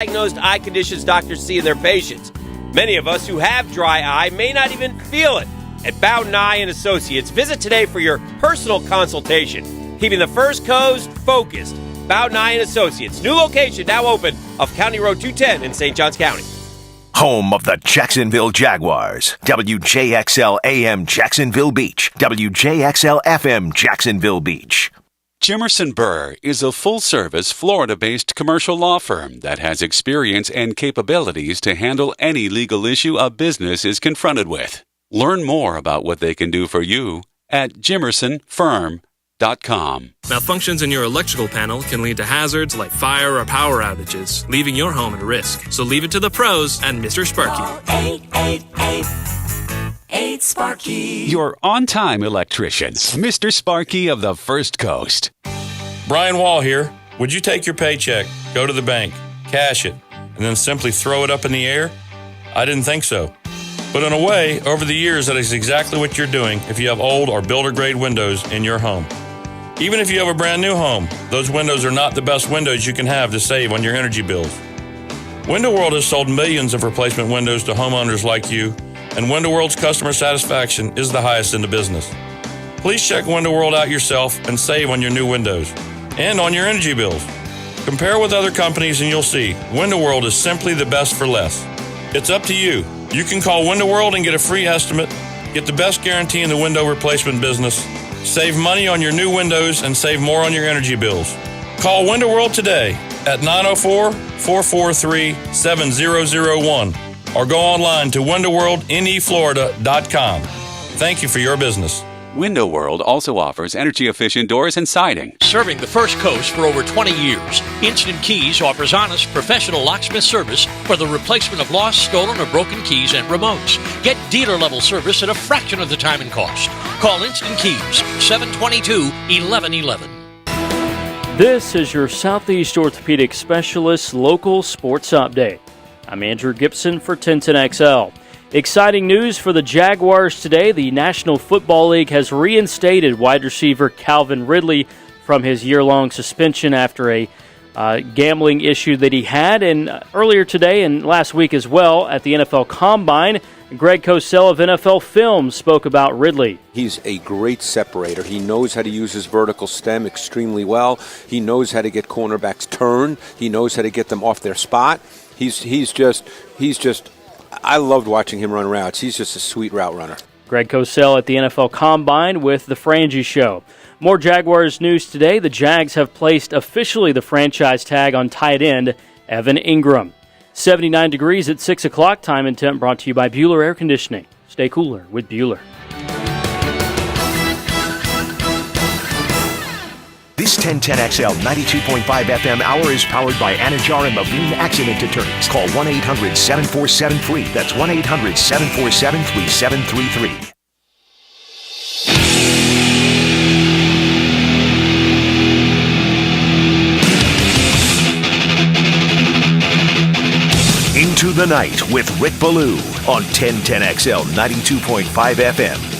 Diagnosed eye conditions doctors see in their patients. Many of us who have dry eye may not even feel it. At Ballou and Associates, visit today for your personal consultation. Keeping the first coast focused. Ballou and Associates, new location now open off County Road 210 in St. Johns County. Home of the Jacksonville Jaguars. WJXL AM Jacksonville Beach. WJXL FM Jacksonville Beach. Jimerson Burr is a full-service, Florida-based commercial law firm that has experience and capabilities to handle any legal issue a business is confronted with. Learn more about what they can do for you at jimersonfirm.com. Malfunctions in your electrical panel can lead to hazards like fire or power outages, leaving your home at risk. So leave it to the pros and Mr. Sparky. Call 888-8-SPARKY. Your on-time electrician, Mr. Sparky of the First Coast. Brian Wall here. Would you take your paycheck, go to the bank, cash it, and then simply throw it up in the air? I didn't think so. But in a way, over the years, that is exactly what you're doing if you have old or builder-grade windows in your home. Even if you have a brand new home, those windows are not the best windows you can have to save on your energy bills. Window World has sold millions of replacement windows to homeowners like you, and Window World's customer satisfaction is the highest in the business. Please check Window World out yourself and save on your new windows and on your energy bills. Compare with other companies and you'll see Window World is simply the best for less. It's up to you. You can call Window World and get a free estimate, get the best guarantee in the window replacement business, save money on your new windows, and save more on your energy bills. Call Window World today at 904-443-7001 or go online to windowworldneflorida.com. Thank you for your business. Window World also offers energy-efficient doors and siding. Serving the First Coast for over 20 years, Instant Keys offers honest, professional locksmith service for the replacement of lost, stolen, or broken keys and remotes. Get dealer-level service at a fraction of the time and cost. Call Instant Keys, 722-1111. This is your Southeast Orthopedic Specialist Local Sports Update. I'm Andrew Gibson for 1010XL. Exciting news for the Jaguars today. The National Football League has reinstated wide receiver Calvin Ridley from his year-long suspension after a gambling issue that he had. And earlier today and last week as well at the NFL Combine, Greg Cosell of NFL Films spoke about Ridley. He's a great separator. He knows how to use his vertical stem extremely well. He knows how to get cornerbacks turned. He knows how to get them off their spot. He's just I loved watching him run routes. He's just a sweet route runner. Greg Cosell at the NFL Combine with the Frangie Show. More Jaguars news today. The Jags have placed officially the franchise tag on tight end Evan Ingram. 79 degrees at 6 o'clock. Time and temp brought to you by Bueller Air Conditioning. Stay cooler with Bueller. This 1010XL 92.5 FM hour is powered by Anajar and Levine Accident Deterrents. Call 1-800-747-FREE. That's 1-800-747-3733. Into the Night with Rick Ballou on 1010XL 92.5 FM.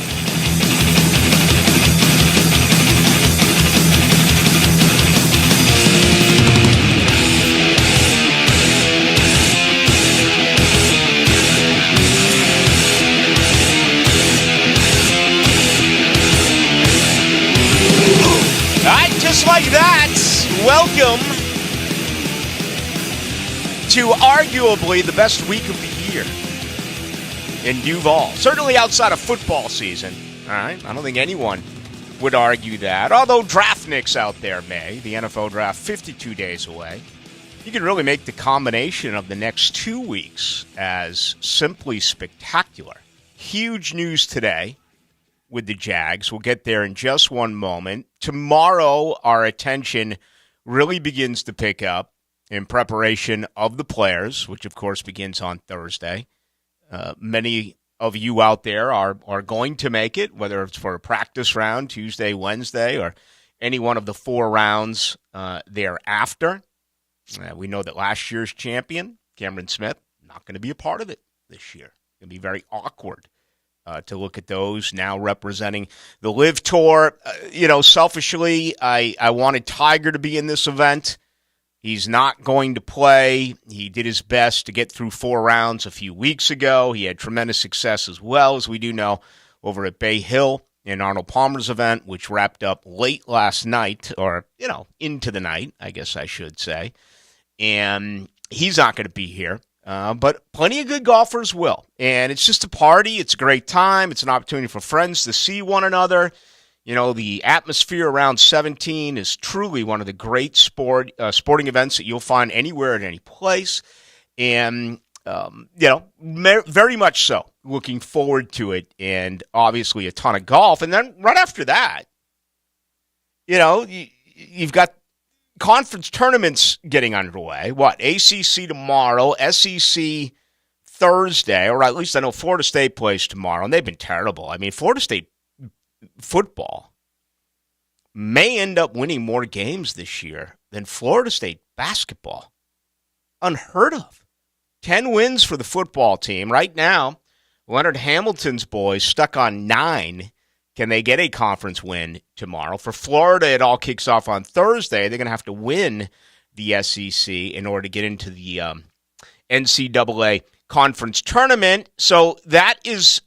Just like that, welcome to arguably the best week of the year in Duval. Certainly outside of football season. All right, I don't think anyone would argue that. Although Draftniks out there may. The NFL draft 52 days away. You can really make the combination of the next 2 weeks as simply spectacular. Huge news today with the Jags. We'll get there in just one moment. Tomorrow, our attention really begins to pick up in preparation of the players, which, of course, begins on Thursday. Many of you out there are going to make it, whether it's for a practice round, Tuesday, Wednesday, or any one of the 4 rounds thereafter. We know that last year's champion, Cameron Smith, not going to be a part of it this year. It's going to be very awkward. To look at those now representing the Live Tour. Selfishly, I wanted Tiger to be in this event. He's not going to play. He did his best to get through 4 rounds a few weeks ago. He had tremendous success as well, as we do know, over at Bay Hill in Arnold Palmer's event, which wrapped up late last night, or, into the night, I guess I should say. And he's not going to be here. But plenty of good golfers will. And it's just a party. It's a great time. It's an opportunity for friends to see one another. The atmosphere around 17 is truly one of the great sporting events that you'll find anywhere at any place. And, very much so. Looking forward to it. And obviously a ton of golf. And then right after that, you've got conference tournaments getting underway. ACC tomorrow, SEC Thursday, or at least I know Florida State plays tomorrow, and they've been terrible. I mean, Florida State football may end up winning more games this year than Florida State basketball. Unheard of. 10 wins for the football team. Right now, Leonard Hamilton's boys stuck on 9. Can they get a conference win tomorrow? For Florida, it all kicks off on Thursday. They're going to have to win the SEC in order to get into the NCAA conference tournament. So that is,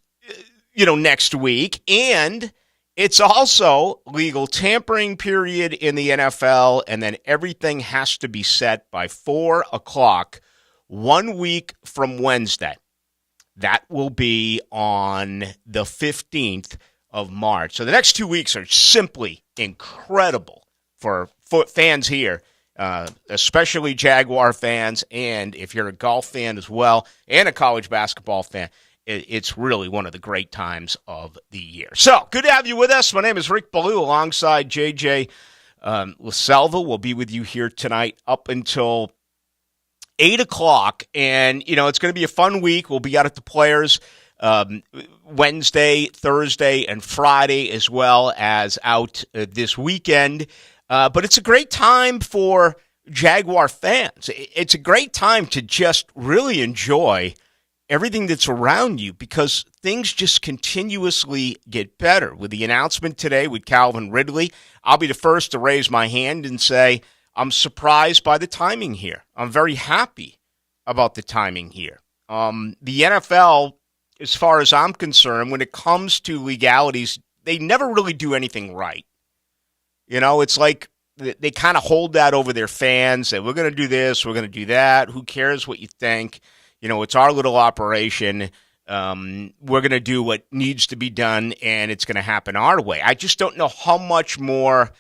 next week. And it's also legal tampering period in the NFL. And then everything has to be set by 4 o'clock 1 week from Wednesday. That will be on the 15th of March. So the next 2 weeks are simply incredible for fans here, especially Jaguar fans, and if you're a golf fan as well, and a college basketball fan, it's really one of the great times of the year. So, good to have you with us. My name is Rick Ballou alongside JJ LaSelva. We'll be with you here tonight up until 8 o'clock, and, it's going to be a fun week. We'll be out at the Players Wednesday, Thursday, and Friday, as well as out this weekend. But it's a great time for Jaguar fans. It's a great time to just really enjoy everything that's around you, because things just continuously get better. With the announcement today with Calvin Ridley, I'll be the first to raise my hand and say I'm surprised by the timing here. I'm very happy about the timing here. The NFL, as far as I'm concerned, when it comes to legalities, they never really do anything right. It's like they kind of hold that over their fans, say, we're going to do this, we're going to do that. Who cares what you think? It's our little operation. We're going to do what needs to be done, and it's going to happen our way. I just don't know how much more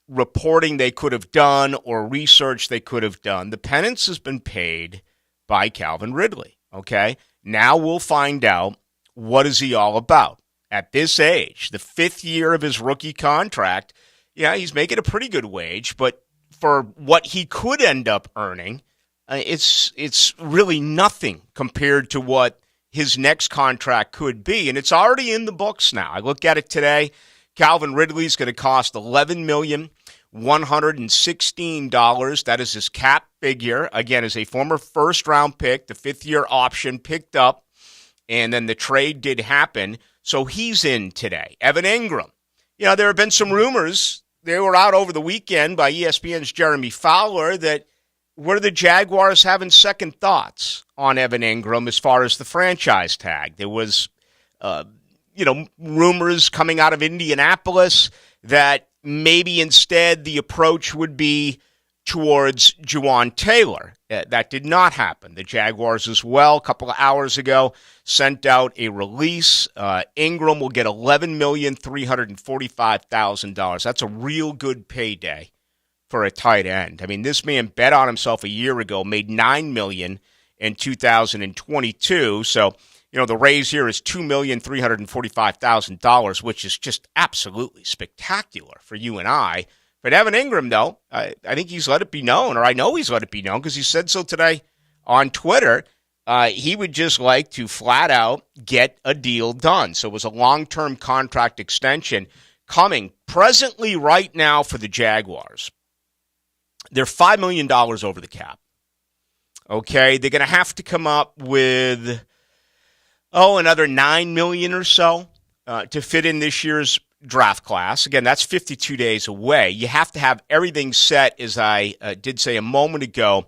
reporting they could have done or research they could have done. The penance has been paid by Calvin Ridley, okay? Now we'll find out, what is he all about. At this age, the 5th year of his rookie contract, he's making a pretty good wage, but for what he could end up earning, it's really nothing compared to what his next contract could be, and it's already in the books now. I look at it today. Calvin Ridley's going to cost $11,116,000. That is his cap figure. Again, as a former first-round pick, the 5th-year option picked up, and then the trade did happen, so he's in today. Evan Ingram. There have been some rumors. They were out over the weekend by ESPN's Jeremy Fowler that were the Jaguars having second thoughts on Evan Ingram as far as the franchise tag. There was, rumors coming out of Indianapolis that maybe instead the approach would be towards Juwan Taylor. That did not happen. The Jaguars as well, a couple of hours ago, sent out a release. Ingram will get $11,345,000. That's a real good payday for a tight end. I mean, this man bet on himself a year ago, made $9 million in 2022. So, the raise here is $2,345,000, which is just absolutely spectacular for you and I. But Evan Ingram, though, I think he's let it be known, or I know he's let it be known because he said so today on Twitter. He would just like to flat out get a deal done. So it was a long-term contract extension coming presently right now for the Jaguars. They're $5 million over the cap. Okay, they're going to have to come up with, another $9 million or so to fit in this year's draft class. Again, that's 52 days away. You have to have everything set, as I did say a moment ago,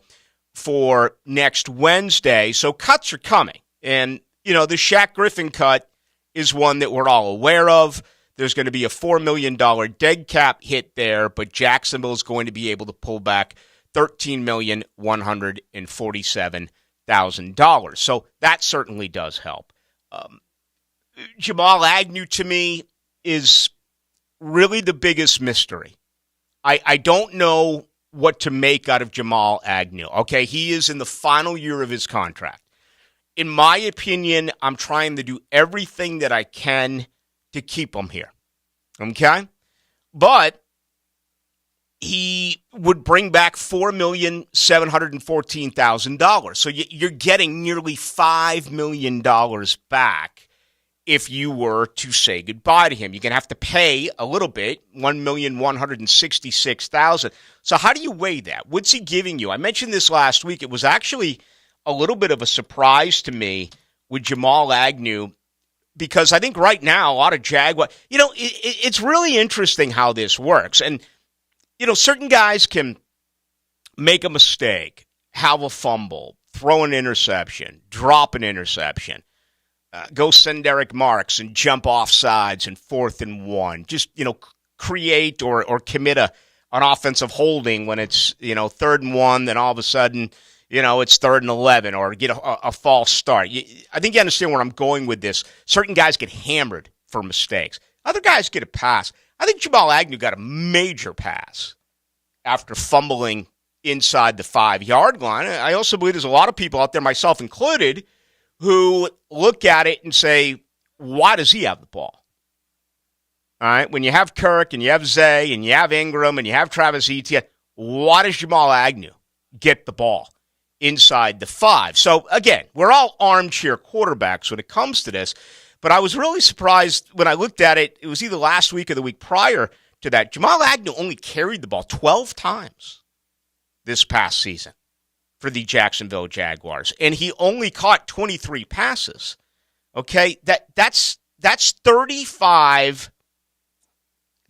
for next Wednesday. So cuts are coming. And, the Shaq Griffin cut is one that we're all aware of. There's going to be a $4 million dead cap hit there, but Jacksonville is going to be able to pull back $13,147,000. So that certainly does help. Jamal Agnew, to me, is really the biggest mystery. I don't know what to make out of Jamal Agnew. Okay, he is in the final year of his contract. In my opinion, I'm trying to do everything that I can to keep him here. Okay? But he would bring back $4,714,000. So you're getting nearly $5 million back if you were to say goodbye to him. You're going to have to pay a little bit, $1,166,000. So how do you weigh that? What's he giving you? I mentioned this last week. It was actually a little bit of a surprise to me with Jamal Agnew, because I think right now a lot of Jaguar, it's really interesting how this works. And, certain guys can make a mistake, have a fumble, throw an interception, drop an interception, go send Eric Marks and jump off sides and 4th and 1. Just, create or commit an offensive holding when it's, 3rd and 1, then all of a sudden, it's 3rd and 11, or get a false start. I think you understand where I'm going with this. Certain guys get hammered for mistakes. Other guys get a pass. I think Jamal Agnew got a major pass after fumbling inside the 5-yard line. I also believe there's a lot of people out there, myself included, who look at it and say, why does he have the ball? All right, when you have Kirk and you have Zay and you have Ingram and you have Travis Etienne, why does Jamal Agnew get the ball inside the 5? So, again, we're all armchair quarterbacks when it comes to this, but I was really surprised when I looked at it. It was either last week or the week prior to that. Jamal Agnew only carried the ball 12 times this past season for the Jacksonville Jaguars, and he only caught 23 passes. Okay, that's 35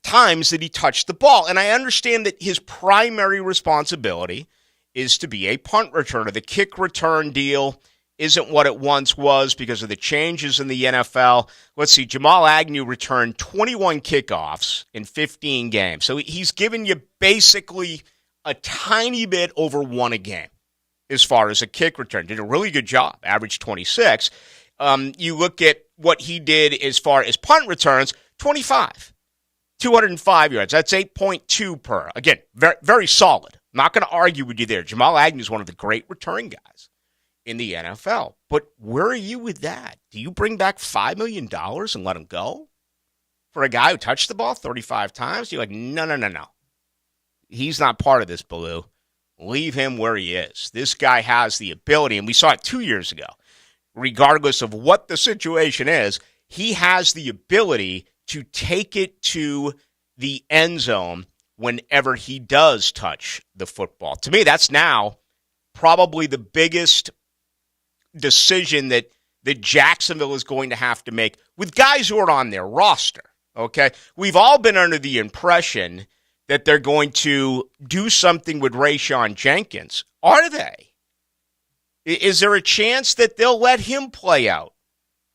times that he touched the ball, and I understand that his primary responsibility is to be a punt returner. The kick return deal isn't what it once was because of the changes in the NFL. Let's see, Jamal Agnew returned 21 kickoffs in 15 games. So he's given you basically a tiny bit over 1 a game as far as a kick return. Did a really good job, averaged 26. You look at what he did as far as punt returns, 25. 205 yards. That's 8.2 per. Again, very, very solid. Not going to argue with you there. Jamal Agnew is one of the great return guys in the NFL. But where are you with that? Do you bring back $5 million and let him go for a guy who touched the ball 35 times? You're like, no. He's not part of this, Ballou. Leave him where he is. This guy has the ability, and we saw it 2 years ago. Regardless of what the situation is, he has the ability to take it to the end zone whenever he does touch the football. To me, that's now probably the biggest decision that Jacksonville is going to have to make with guys who are on their roster, okay? We've all been under the impression that they're going to do something with Rayshon Jenkins. Are they? Is there a chance that they'll let him play out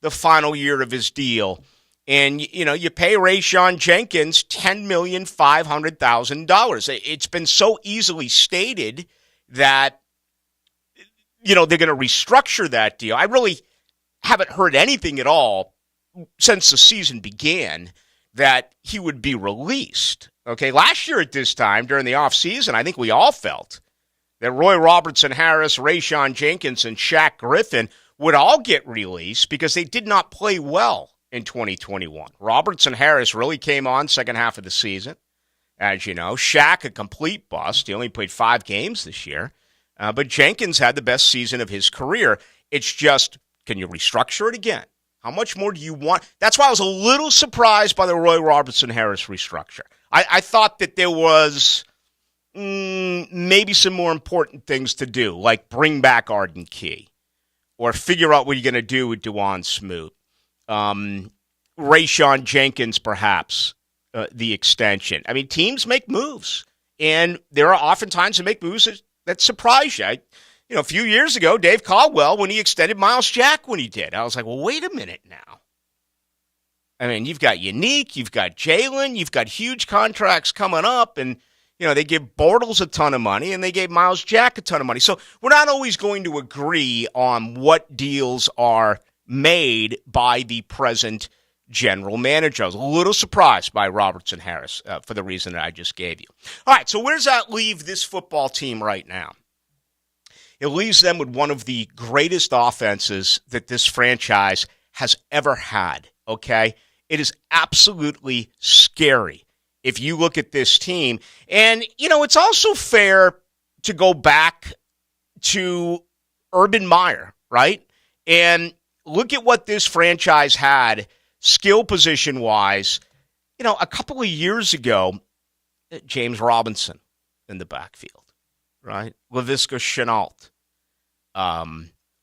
the final year of his deal? And, you pay Rayshon Jenkins $10,500,000. It's been so easily stated that, they're going to restructure that deal. I really haven't heard anything at all since the season began that he would be released. Okay, last year at this time, during the offseason, I think we all felt that Roy Robertson-Harris, Rayshon Jenkins, and Shaq Griffin would all get released because they did not play well in 2021. Robertson-Harris really came on second half of the season. As you know, Shaq, a complete bust. He only played 5 games this year. But Jenkins had the best season of his career. It's just, can you restructure it again? How much more do you want? That's why I was a little surprised by the Roy Robertson-Harris restructure. I thought that there was maybe some more important things to do, like bring back Arden Key or figure out what you're going to do with DeJuan Smoot. Rayshon Jenkins, perhaps, the extension. I mean, teams make moves, and there are oftentimes that make moves that surprise you. A few years ago, Dave Caldwell, when he extended Miles Jack when he did, I was like, well, wait a minute now. I mean, you've got Unique, you've got Jalen, you've got huge contracts coming up, and, they give Bortles a ton of money, and they gave Miles Jack a ton of money. So we're not always going to agree on what deals are made by the present general manager. I was a little surprised by Robertson Harris for the reason that I just gave you. All right, so where does that leave this football team right now? It leaves them with one of the greatest offenses that this franchise has ever had, okay? It is absolutely scary if you look at this team. And, it's also fair to go back to Urban Meyer, right? And look at what this franchise had skill position-wise. A couple of years ago, James Robinson in the backfield, right? Laviska Shenault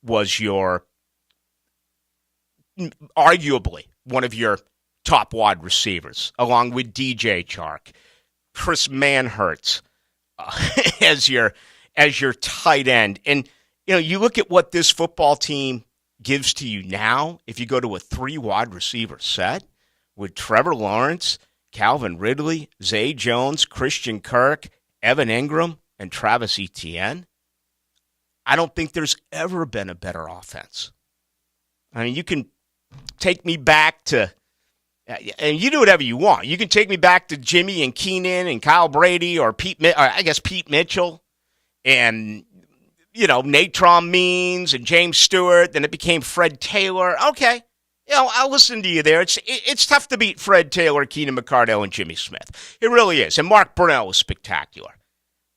was arguably one of your top wide receivers, along with DJ Chark, Chris Manhertz as your tight end. And, you look at what this football team gives to you now, if you go to a 3 wide receiver set with Trevor Lawrence, Calvin Ridley, Zay Jones, Christian Kirk, Evan Ingram, and Travis Etienne, I don't think there's ever been a better offense. I mean, you can take me back to, and you do whatever you want. You can take me back to Jimmy and Keenan and Kyle Brady or Pete Mitchell and, Natron Means and James Stewart. Then it became Fred Taylor. Okay. I'll listen to you there. It's tough to beat Fred Taylor, Keenan McCardell, and Jimmy Smith. It really is. And Mark Brunell was spectacular.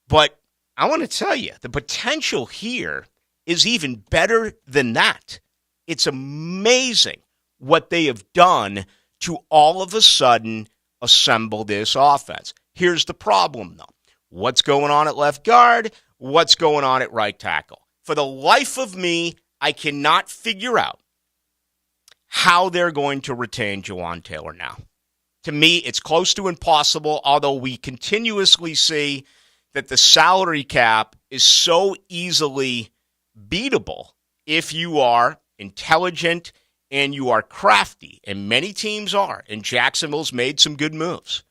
But I want to tell you, the potential here is even better than that. It's amazing what they have done to all of a sudden assemble this offense. Here's the problem, though. What's going on at left guard? What's going on at right tackle? For the life of me, I cannot figure out how they're going to retain Jawan Taylor now. To me, it's close to impossible, although we continuously see that the salary cap is so easily beatable if you are intelligent and you are crafty, and many teams are, and Jacksonville's made some good moves.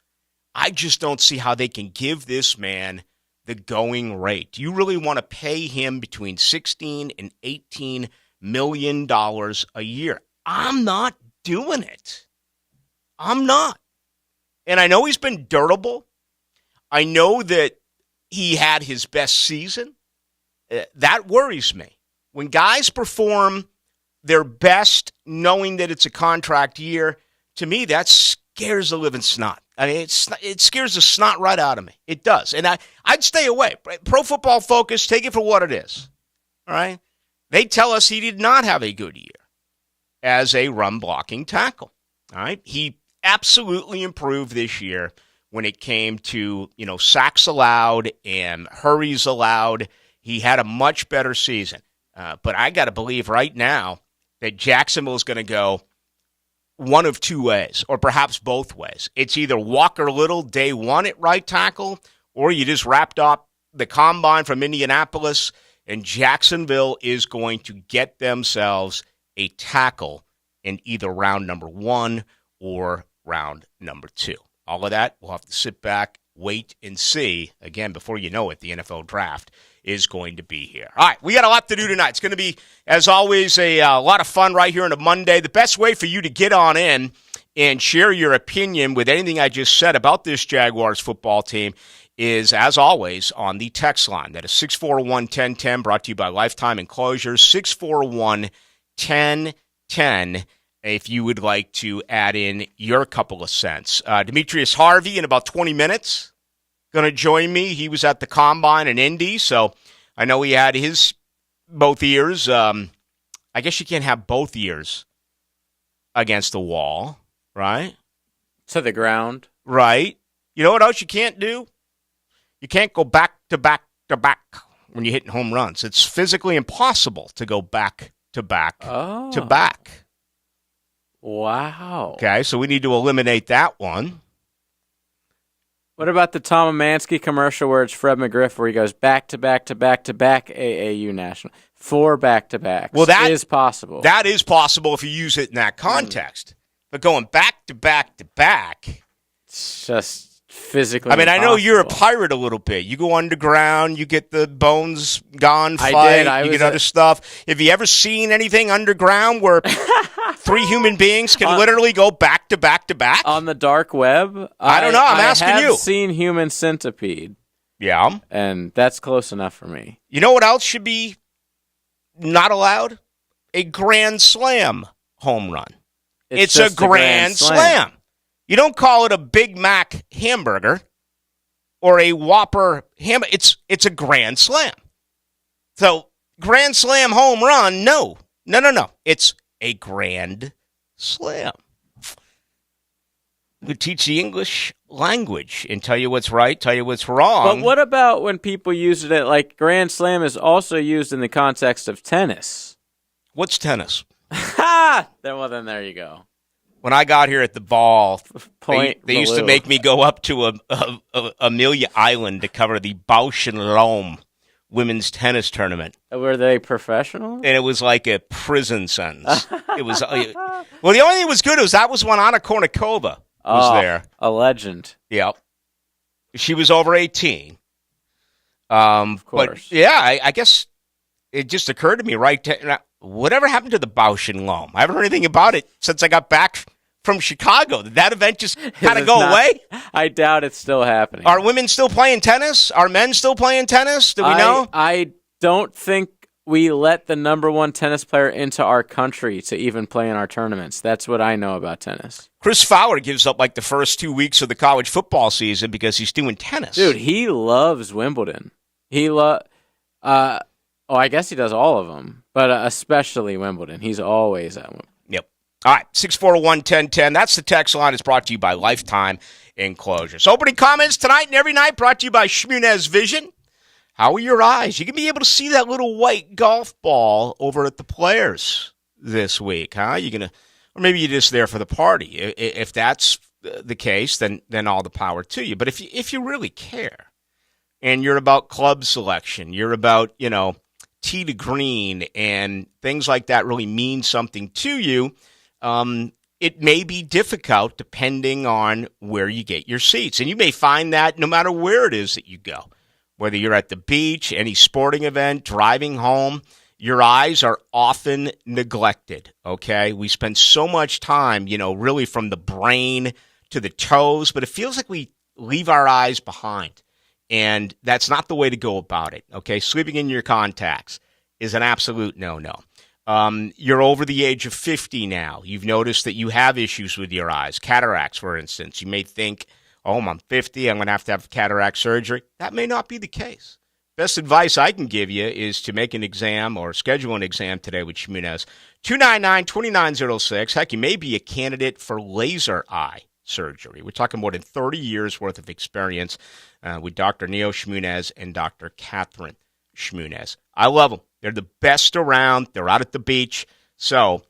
I just don't see how they can give this man the going rate. Do you really want to pay him between $16 and $18 million a year? I'm not doing it. I'm not. And I know he's been durable. I know that he had his best season. That worries me. When guys perform their best knowing that it's a contract year, to me, that scares the living snot. I mean, it scares the snot right out of me. It does. And I'd stay away. Pro Football Focus, take it for what it is. All right? They tell us he did not have a good year as a run-blocking tackle. All right? He absolutely improved this year when it came to, sacks allowed and hurries allowed. He had a much better season. But I got to believe right now that Jacksonville is going to go one of two ways, or perhaps both ways. It's either Walker Little day one at right tackle, or you just wrapped up the combine from Indianapolis, and Jacksonville is going to get themselves a tackle in either round number 1 or round number 2. All of that, we'll have to sit back, wait, and see. Again, before you know it, the NFL draft is going to be here. All right, we got a lot to do tonight. It's going to be, as always, a lot of fun right here on a Monday. The best way for you to get on in and share your opinion with anything I just said about this Jaguars football team is, as always, on the text line. That is 641-1010, brought to you by Lifetime Enclosures, 641-1010, if you would like to add in your couple of cents. Demetrius Harvey in about 20 minutes going to join me. He was at the Combine in Indy, so I know he had his both ears. I guess you can't have both ears against the wall, right? To the ground. Right. You know what else you can't do? You can't go back to back to back when you're hitting home runs. It's physically impossible to go back to back to back. Wow. Okay, so we need to eliminate that one. What about the Tom Amansky commercial where it's Fred McGriff where he goes back to back to back to back AAU national? 4 back-to-backs. Well, that is possible. That is possible if you use it in that context. But going back to back to back, it's just physically I mean, impossible. I know you're a pirate a little bit. You go underground, you get the bones gone fight, you get other stuff. Have you ever seen anything underground where 3 human beings can literally go back to back to back? On the dark web? I don't know. I'm asking you. I have seen Human Centipede. Yeah. And that's close enough for me. You know what else should be not allowed? A Grand Slam home run. It's a Grand Slam. You don't call it a Big Mac hamburger or a Whopper hamburger. It's a Grand Slam. So, Grand Slam home run, no. No. It's a Grand Slam. We teach the English language and tell you what's right, tell you what's wrong. But what about when people use it at, like, Grand Slam is also used in the context of tennis? What's tennis? Ha! Then there you go. When I got here at the ball, they used to Ballou. make me go up to Amelia Island to cover the Bausch and Lomb women's tennis tournament. Were they professional? And it was like a prison sentence. It was well, the only thing that was good was that was when Anna Kournikova was there. A legend. Yep. She was over 18. Of course. But yeah, I guess it just occurred to me whatever happened to the Bausch and Lomb? I haven't heard anything about it since I got back from Chicago. Did that event just kind of go away? I doubt it's still happening. Are women still playing tennis? Are men still playing tennis? Do we know? I don't think we let the number 1 tennis player into our country to even play in our tournaments. That's what I know about tennis. Chris Fowler gives up like the first 2 weeks of the college football season because he's doing tennis. Dude, he loves Wimbledon. I guess he does all of them, but especially Wimbledon. He's always at Wimbledon. Yep. All right, 641-1010. That's the text line. It's brought to you by Lifetime Enclosures. Opening comments tonight and every night brought to you by Shmunez Vision. How are your eyes? You can be able to see that little white golf ball over at the Players this week, huh? Or maybe you're just there for the party. If that's the case, then all the power to you. But if you really care and you're about club selection, you're about, tee to green and things like that really mean something to you, it may be difficult depending on where you get your seats. And you may find that no matter where it is that you go, whether you're at the beach, any sporting event, driving home, your eyes are often neglected, okay? We spend so much time, really from the brain to the toes, but it feels like we leave our eyes behind. And that's not the way to go about it, okay? Sleeping in your contacts is an absolute no-no. You're over the age of 50 now. You've noticed that you have issues with your eyes. Cataracts, for instance. You may think, I'm 50, I'm going to have cataract surgery. That may not be the case. Best advice I can give you is to make an exam or schedule an exam today with Shmunez. 299-2906. Heck, you may be a candidate for laser eye surgery. We're talking more than 30 years worth of experience with Dr. Neo Shmunez and Dr. Catherine Shmunez. I love them. They're the best around. They're out at the beach. So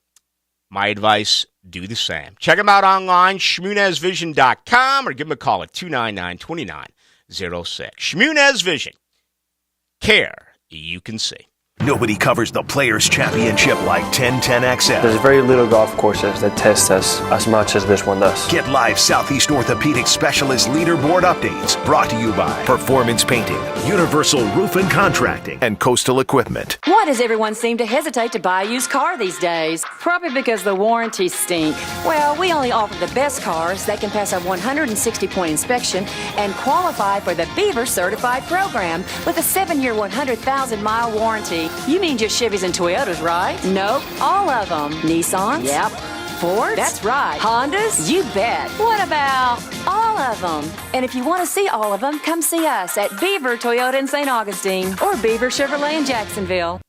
my advice, do the same. Check them out online, shmunezvision.com, or give them a call at 299-2906. Shmunez Vision. Care you can see. Nobody covers the Players' Championship like 1010XL. There's very little golf courses that test us as much as this one does. Get live Southeast Orthopedic Specialist leaderboard updates brought to you by Performance Painting, Universal Roof and Contracting, and Coastal Equipment. Why does everyone seem to hesitate to buy a used car these days? Probably because the warranties stink. Well, we only offer the best cars that can pass our 160-point inspection and qualify for the Beaver Certified program with a 7-year, 100,000-mile warranty. You mean just Chevys and Toyotas, right? Nope, all of them. Nissans? Yep. Fords? That's right. Hondas? You bet. What about all of them? And if you want to see all of them, come see us at Beaver Toyota in St. Augustine or Beaver Chevrolet in Jacksonville.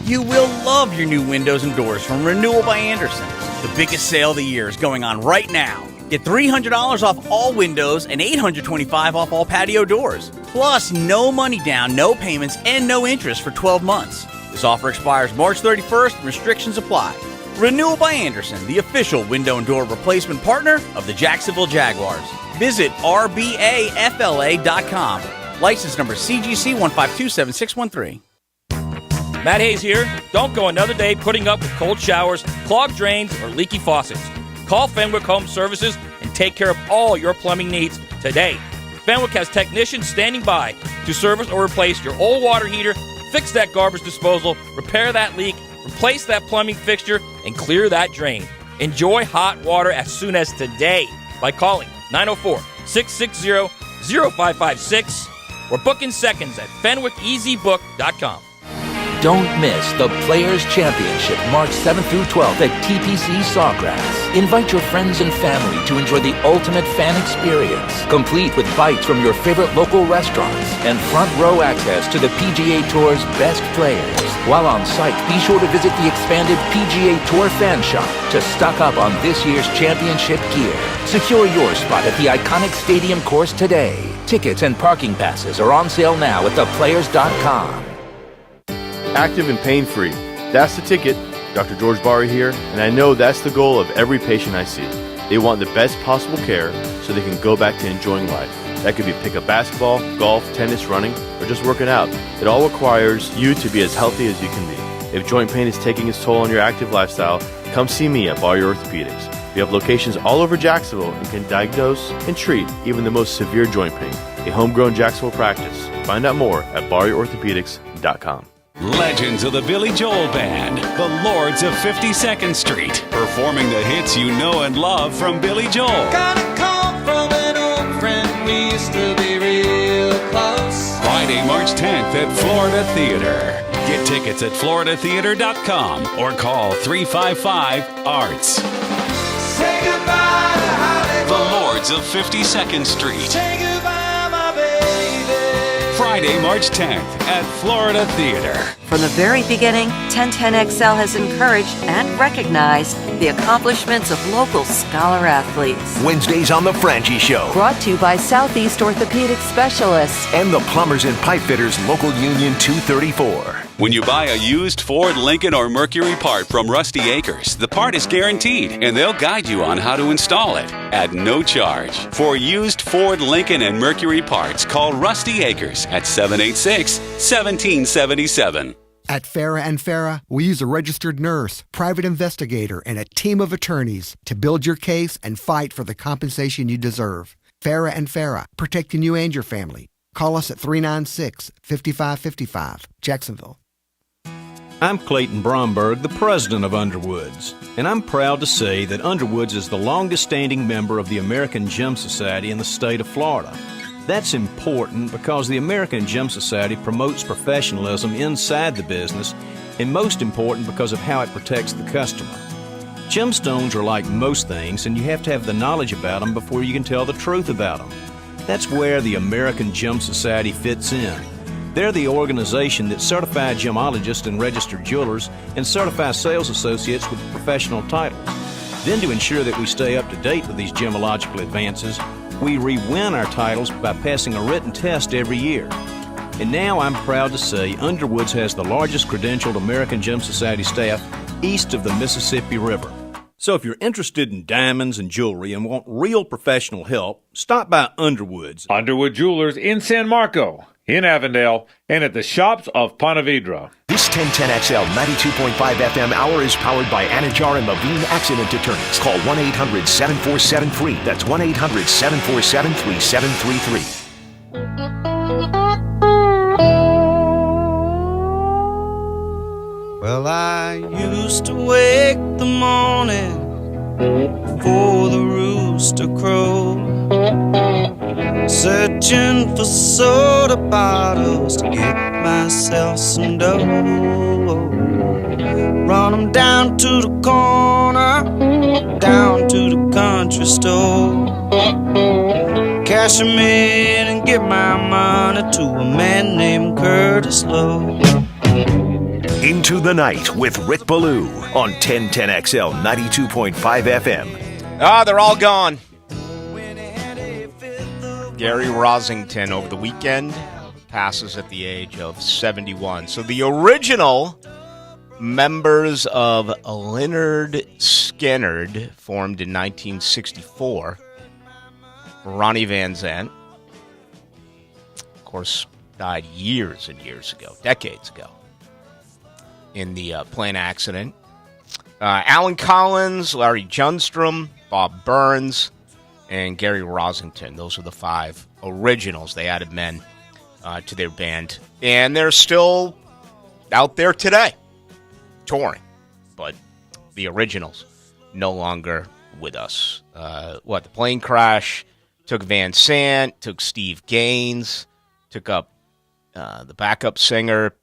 You will love your new windows and doors from Renewal by Anderson. The biggest sale of the year is going on right now. Get $300 off all windows and $825 off all patio doors. Plus, no money down, no payments, and no interest for 12 months. This offer expires March 31st and restrictions apply. Renewal by Anderson, the official window and door replacement partner of the Jacksonville Jaguars. Visit rbafla.com. License number CGC 1527613. Matt Hayes here. Don't go another day putting up with cold showers, clogged drains, or leaky faucets. Call Fenwick Home Services and take care of all your plumbing needs today. Fenwick has technicians standing by to service or replace your old water heater, fix that garbage disposal, repair that leak, replace that plumbing fixture, and clear that drain. Enjoy hot water as soon as today by calling 904-660-0556 or book in seconds at FenwickEasyBook.com. Don't miss the Players' Championship March 7th through 12th at TPC Sawgrass. Invite your friends and family to enjoy the ultimate fan experience, complete with bites from your favorite local restaurants and front row access to the PGA Tour's best players. While on site, be sure to visit the expanded PGA Tour fan shop to stock up on this year's championship gear. Secure your spot at the iconic stadium course today. Tickets and parking passes are on sale now at theplayers.com. Active and pain-free. That's the ticket. Dr. George Barry here, and I know that's the goal of every patient I see. They want the best possible care so they can go back to enjoying life. That could be pick up basketball, golf, tennis, running, or just working out. It all requires you to be as healthy as you can be. If joint pain is taking its toll on your active lifestyle, come see me at Ballou Orthopedics. We have locations all over Jacksonville and can diagnose and treat even the most severe joint pain. A homegrown Jacksonville practice. Find out more at BallouOrthopedics.com. Legends of the Billy Joel Band, the Lords of 52nd Street, performing the hits you know and love from Billy Joel. Got a call from an old friend, we used to be real close. Friday, March 10th at Florida Theater. Get tickets at floridatheater.com or call 355-ARTS. Say goodbye to Hollywood. The Lords of 52nd Street. Say goodbye, my baby. Friday, March 10th at Florida Theater. From the very beginning, 1010XL has encouraged and recognized the accomplishments of local scholar athletes. Wednesdays on The Frangie Show. Brought to you by Southeast Orthopedic Specialists And the Plumbers and Pipe Fitters Local Union 234. When you buy a used Ford, Lincoln, or Mercury part from Rusty Acres, the part is guaranteed, and they'll guide you on how to install it at no charge. For used Ford, Lincoln, and Mercury parts, call Rusty Acres at 786-1777. At Farah and Farah, we use a registered nurse, private investigator, and a team of attorneys to build your case and fight for the compensation you deserve. Farah and Farah, protecting you and your family. Call us at 396-5555, Jacksonville. I'm Clayton Bromberg, the president of Underwoods, and I'm proud to say that Underwoods is the longest-standing member of the American Gym Society in the state of Florida. That's important because the American Gym Society promotes professionalism inside the business, and most important because of how it protects the customer. Gemstones are like most things, and you have to have the knowledge about them before you can tell the truth about them. That's where the American Gym Society fits in. They're the organization that certifies gemologists and registered jewelers and certifies sales associates with professional titles. Then to ensure that we stay up to date with these gemological advances, we re-win our titles by passing a written test every year. And now I'm proud to say Underwoods has the largest credentialed American Gem Society staff east of the Mississippi River. So if you're interested in diamonds and jewelry and want real professional help, stop by Underwoods. Underwood Jewelers in San Marco, in Avondale, and at the shops of Ponte Vedra. This 1010XL 92.5 FM hour is powered by Anajar and Levine Accident Attorneys. Call 1-800-747-FREE. That's 1-800-747-3733. Well, I used to wake the morning before the rooster crowed, searching for soda bottles to get myself some dough. Run 'em down to the corner, down to the country store, cash 'em in and give my money to a man named Curtis Lowe. Into the Night with Rick Ballou on 1010XL 92.5 FM. Ah, they're all gone. Gary Rosington over the weekend passes at the age of 71. So the original members of Lynyrd Skynyrd, formed in 1964, Ronnie Van Zant. Of course, died years and years ago, decades ago, in the plane accident. Alan Collins, Larry Junstrom, Bob Burns, and Gary Rosington. Those are the 5 originals. They added men to their band. And they're still out there today, touring. But the originals no longer with us. The plane crash took Van Sant, took Steve Gaines, took up the backup singer,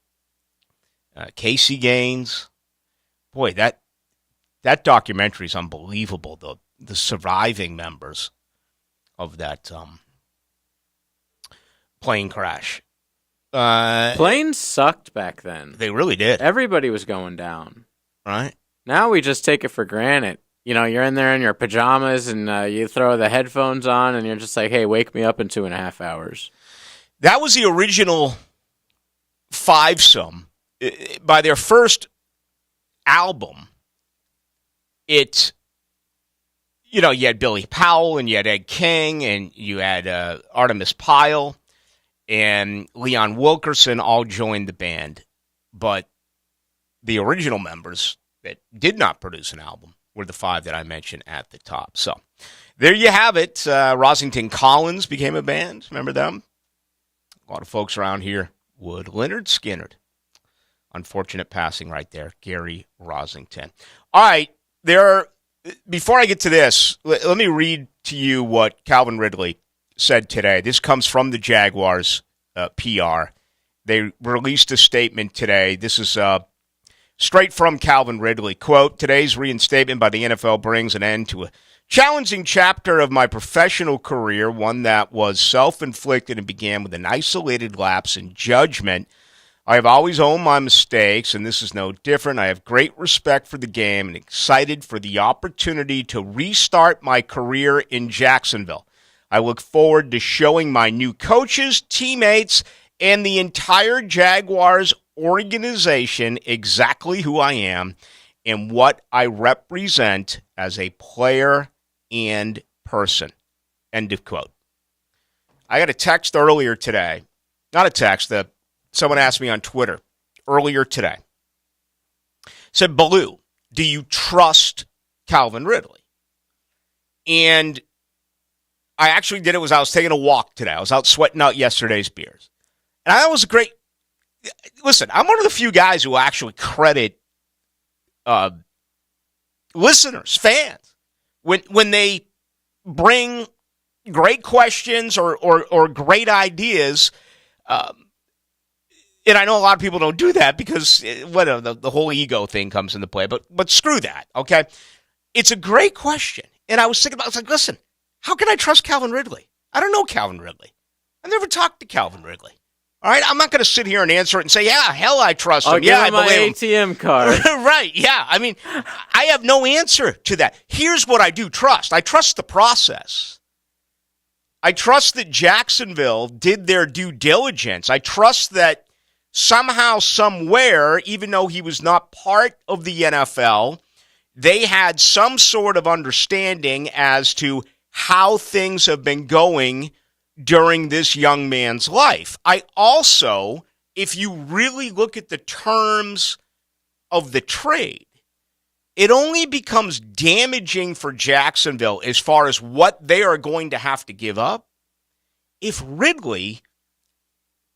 Casey Gaines. Boy, that documentary is unbelievable. The surviving members of that plane crash. Planes sucked back then. They really did. Everybody was going down. Right. Now we just take it for granted. You know, you're in there in your pajamas and you throw the headphones on and you're just like, hey, wake me up in 2.5 hours. That was the original fivesome. By their first album, you had Billy Powell and you had Ed King and you had Artemis Pyle and Leon Wilkerson all joined the band. But the original members that did not produce an album were the 5 that I mentioned at the top. So there you have it. Rosington Collins became a band. Remember them? A lot of folks around here would. Leonard Skinner. Unfortunate passing right there. Gary Rosington. All right. Before I get to this, let me read to you what Calvin Ridley said today. This comes from the Jaguars PR. They released a statement today. This is straight from Calvin Ridley. Quote, today's reinstatement by the NFL brings an end to a challenging chapter of my professional career, one that was self-inflicted and began with an isolated lapse in judgment. I have always owned my mistakes, and this is no different. I have great respect for the game and excited for the opportunity to restart my career in Jacksonville. I look forward to showing my new coaches, teammates, and the entire Jaguars organization exactly who I am and what I represent as a player and person. End of quote. I got a text earlier today. Not a text, someone asked me on Twitter earlier today. Said, Ballou, do you trust Calvin Ridley? And I actually did it I was taking a walk today. I was out sweating out yesterday's beers. And that was a great... Listen, I'm one of the few guys who actually credit listeners, fans, when they bring great questions or great ideas. And I know a lot of people don't do that because the whole ego thing comes into play. But screw that, okay? It's a great question. And I was thinking about it. I was like, listen, how can I trust Calvin Ridley? I don't know Calvin Ridley. I've never talked to Calvin Ridley. All right, I'm not going to sit here and answer it and say, yeah, hell, I trust him. Give I him my believe ATM card. Right, yeah. I mean, I have no answer to that. Here's what I do trust. I trust the process. I trust that Jacksonville did their due diligence. I trust that somehow, somewhere, even though he was not part of the NFL, they had some sort of understanding as to how things have been going during this young man's life. I also, if you really look at the terms of the trade, it only becomes damaging for Jacksonville as far as what they are going to have to give up if Ridley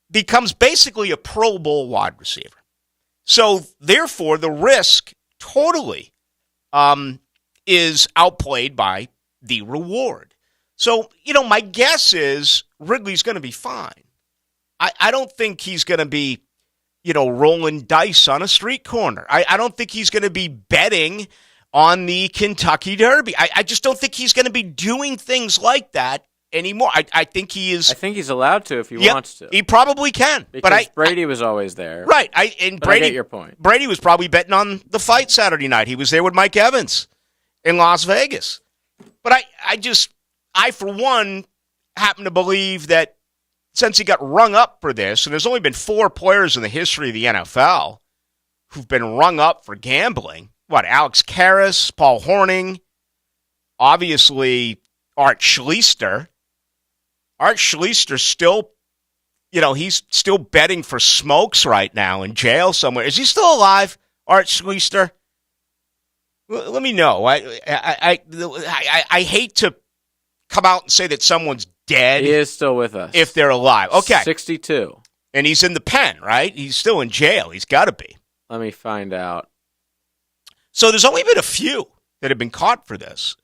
becomes basically a Pro Bowl wide receiver. So, therefore, the risk totally is outplayed by the reward. So, my guess is Ridley's going to be fine. I don't think he's going to be, rolling dice on a street corner. I don't think he's going to be betting on the Kentucky Derby. I just don't think he's going to be doing things like that anymore. I think he is. I think he's allowed to if he wants to. He probably can. Because Brady was always there. Right. Brady, I get your point. Brady was probably betting on the fight Saturday night. He was there with Mike Evans in Las Vegas. But I, for one, happen to believe that since he got rung up for this, and there's only been 4 players in the history of the NFL who've been rung up for gambling. Alex Karras, Paul Hornung, obviously Art Schlichter, Art Schleister's still, he's still betting for smokes right now in jail somewhere. Is he still alive, Art Schleister? Let me know. I hate to come out and say that someone's dead. He is still with us. If they're alive. Okay. 62. And he's in the pen, right? He's still in jail. He's got to be. Let me find out. So there's only been a few that have been caught for this.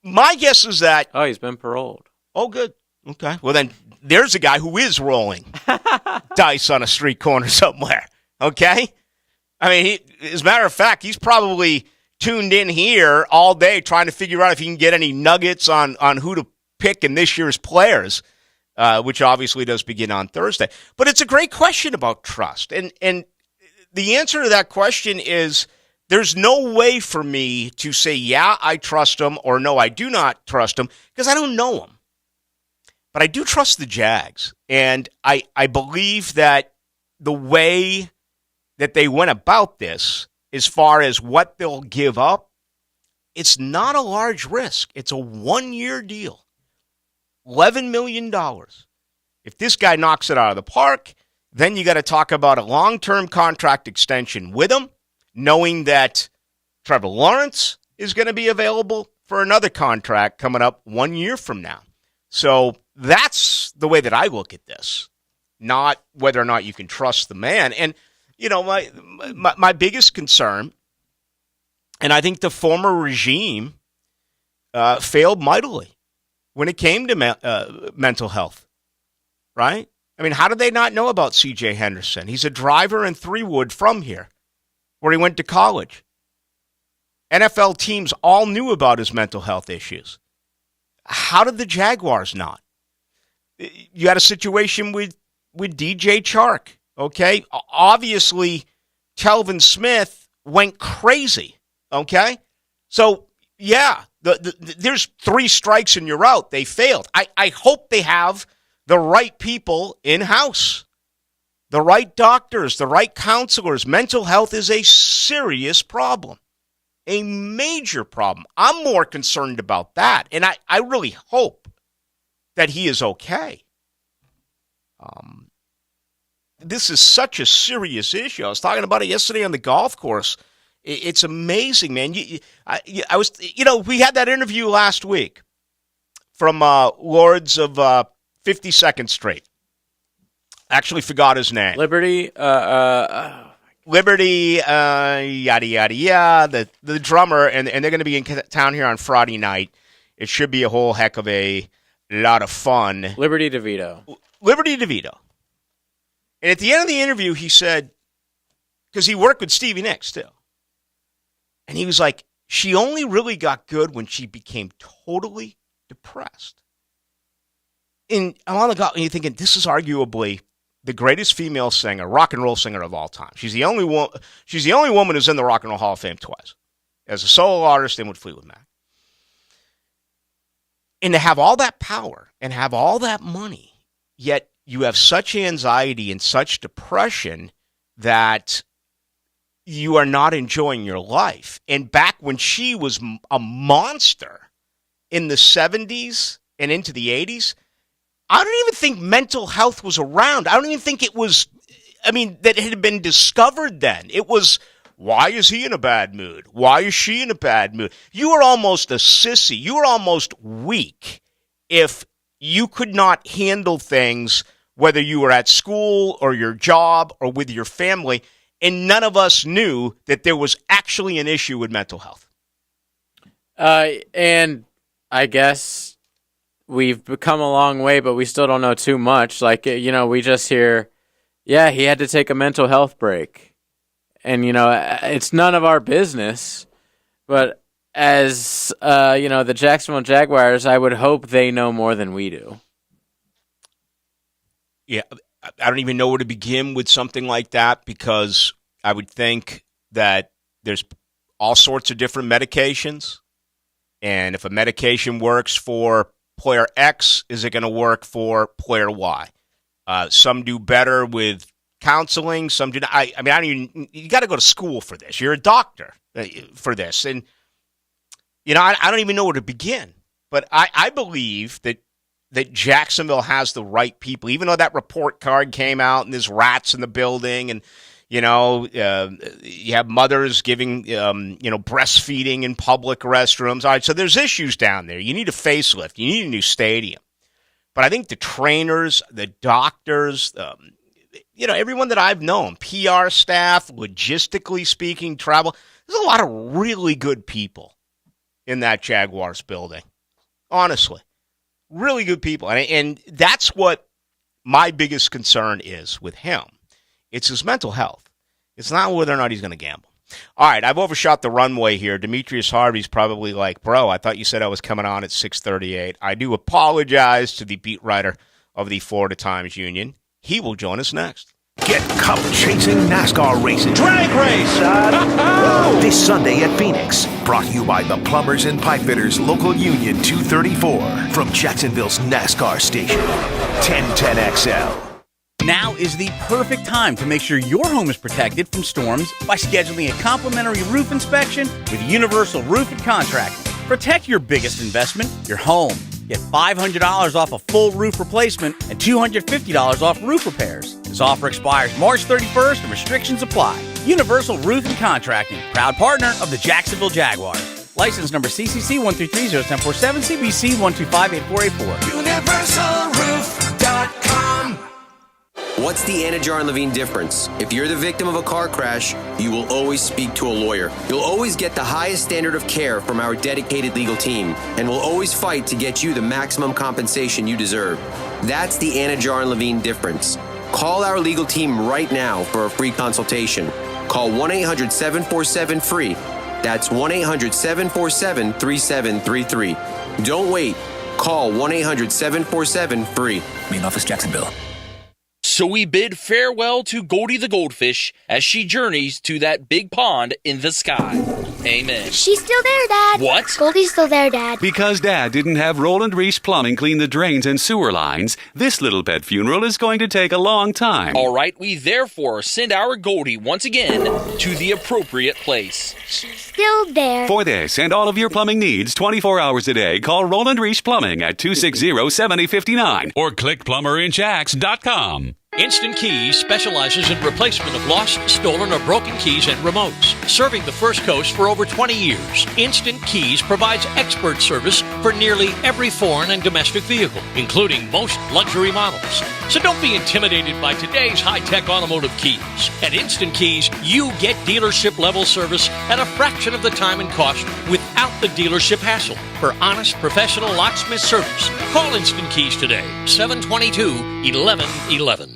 My guess is that... Oh, he's been paroled. Oh, good. Okay. Well, then there's a guy who is rolling dice on a street corner somewhere. Okay? I mean, as a matter of fact, he's probably tuned in here all day trying to figure out if he can get any nuggets on who to pick in this year's players, which obviously does begin on Thursday. But it's a great question about trust. And the answer to that question is there's no way for me to say, yeah, I trust him, or no, I do not trust him, because I don't know him. But I do trust the Jags. And I believe that the way that they went about this, as far as what they'll give up, it's not a large risk. It's a 1-year deal. $11 million. If this guy knocks it out of the park, then you got to talk about a long-term contract extension with him, knowing that Trevor Lawrence is going to be available for another contract coming up 1 year from now. So that's the way that I look at this, not whether or not you can trust the man. And, my biggest concern, and I think the former regime failed mightily when it came to mental health, right? I mean, how did they not know about C.J. Henderson? He's a driver in Threewood from here, where he went to college. NFL teams all knew about his mental health issues. How did the Jaguars not? You had a situation with DJ Chark, okay? Obviously, Telvin Smith went crazy, okay? So, yeah, there's 3 strikes and you're out. They failed. I hope they have the right people in-house, the right doctors, the right counselors. Mental health is a serious problem, a major problem. I'm more concerned about that, and I really hope that he is okay. This is such a serious issue. I was talking about it yesterday on the golf course. It's amazing, man. We had that interview last week from Lords of 52nd Street. Actually forgot his name. Liberty, Liberty, yada, yada, yada, the drummer, and they're going to be in town here on Friday night. It should be a whole heck of a lot of fun. Liberty DeVito. And at the end of the interview, he said, because he worked with Stevie Nicks too, and he was like, she only really got good when she became totally depressed. And I'm on the go, and you're thinking, this is arguably the greatest female singer, rock and roll singer of all time. She's the only woman who's in the Rock and Roll Hall of Fame twice, as a solo artist and with Fleetwood Mac. And to have all that power and have all that money, yet you have such anxiety and such depression that you are not enjoying your life. And back when she was a monster in the 70s and into the 80s, I don't even think mental health was around. I don't even think it was, that it had been discovered then. It was, why is he in a bad mood? Why is she in a bad mood? You were almost a sissy. You were almost weak if you could not handle things, whether you were at school or your job or with your family, and none of us knew that there was actually an issue with mental health. And I guess we've come a long way, but we still don't know too much. We just hear, yeah, he had to take a mental health break. And, it's none of our business. But as, the Jacksonville Jaguars, I would hope they know more than we do. Yeah, I don't even know where to begin with something like that, because I would think that there's all sorts of different medications. And if a medication works for player X, is it going to work for player Y? Some do better with counseling. Some do not. You got to go to school for this. You're a doctor for this. And, I don't even know where to begin. But I believe that that Jacksonville has the right people, even though that report card came out and there's rats in the building and, you have mothers giving, breastfeeding in public restrooms. All right, so there's issues down there. You need a facelift. You need a new stadium. But I think the trainers, the doctors, everyone that I've known, PR staff, logistically speaking, travel, there's a lot of really good people in that Jaguars building. Honestly, really good people. And that's what my biggest concern is with him. It's his mental health. It's not whether or not he's going to gamble. All right, I've overshot the runway here. Demetrius Harvey's probably like, bro, I thought you said I was coming on at 6:38. I do apologize to the beat writer of the Florida Times-Union. He will join us next. Get cup-chasing NASCAR racing. Drag race! This Sunday at Phoenix. Brought to you by the Plumbers and Pipefitters Local Union 234. From Jacksonville's NASCAR station, 1010XL. Now is the perfect time to make sure your home is protected from storms by scheduling a complimentary roof inspection with Universal Roof and Contracting. Protect your biggest investment, your home. Get $500 off a full roof replacement and $250 off roof repairs. This offer expires March 31st and restrictions apply. Universal Roof and Contracting, proud partner of the Jacksonville Jaguars. License number CCC 133-0147, CBC 125-8484. UniversalRoof.com. What's the Anna Jar and Levine difference? If you're the victim of a car crash, you will always speak to a lawyer. You'll always get the highest standard of care from our dedicated legal team, and we'll always fight to get you the maximum compensation you deserve. That's the Anna Jar and Levine difference. Call our legal team right now for a free consultation. Call 1-800-747-FREE. That's 1-800-747-3733. Don't wait. Call 1-800-747-FREE. Main office, Jacksonville. So we bid farewell to Goldie the goldfish as she journeys to that big pond in the sky. Amen. She's still there, Dad. What? Goldie's still there, Dad. Because Dad didn't have Roland Reese Plumbing clean the drains and sewer lines, this little pet funeral is going to take a long time. All right, we therefore send our Goldie once again to the appropriate place. She's still there. For this and all of your plumbing needs, 24 hours a day, call Roland Reese Plumbing at 260-7059 or click plumberinjacks.com. Instant Keys specializes in replacement of lost, stolen, or broken keys and remotes. Serving the First Coast for over 20 years, Instant Keys provides expert service for nearly every foreign and domestic vehicle, including most luxury models. So don't be intimidated by today's high-tech automotive keys. At Instant Keys, you get dealership-level service at a fraction of the time and cost without the dealership hassle. For honest, professional locksmith service, call Instant Keys today, 722-1111.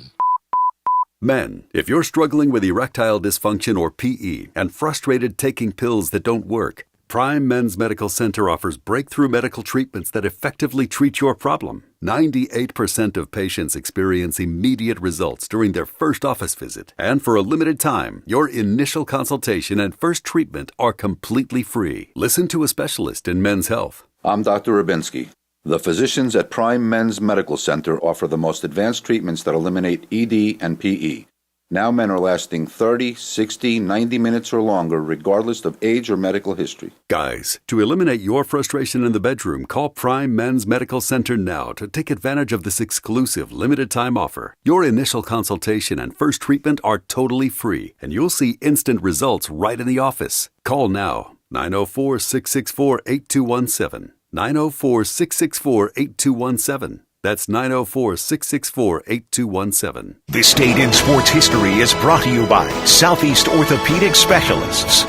Men, if you're struggling with erectile dysfunction or PE and frustrated taking pills that don't work, Prime Men's Medical Center offers breakthrough medical treatments that effectively treat your problem. 98% of patients experience immediate results during their first office visit. And for a limited time, your initial consultation and first treatment are completely free. Listen to a specialist in men's health. I'm Dr. Rubinsky. The physicians at Prime Men's Medical Center offer the most advanced treatments that eliminate ED and PE. Now men are lasting 30, 60, 90 minutes or longer, regardless of age or medical history. Guys, to eliminate your frustration in the bedroom, call Prime Men's Medical Center now to take advantage of this exclusive limited-time offer. Your initial consultation and first treatment are totally free, and you'll see instant results right in the office. Call now, 904-664-8217. 904-664-8217. That's 904-664-8217. This date in sports history is brought to you by Southeast Orthopedic Specialists.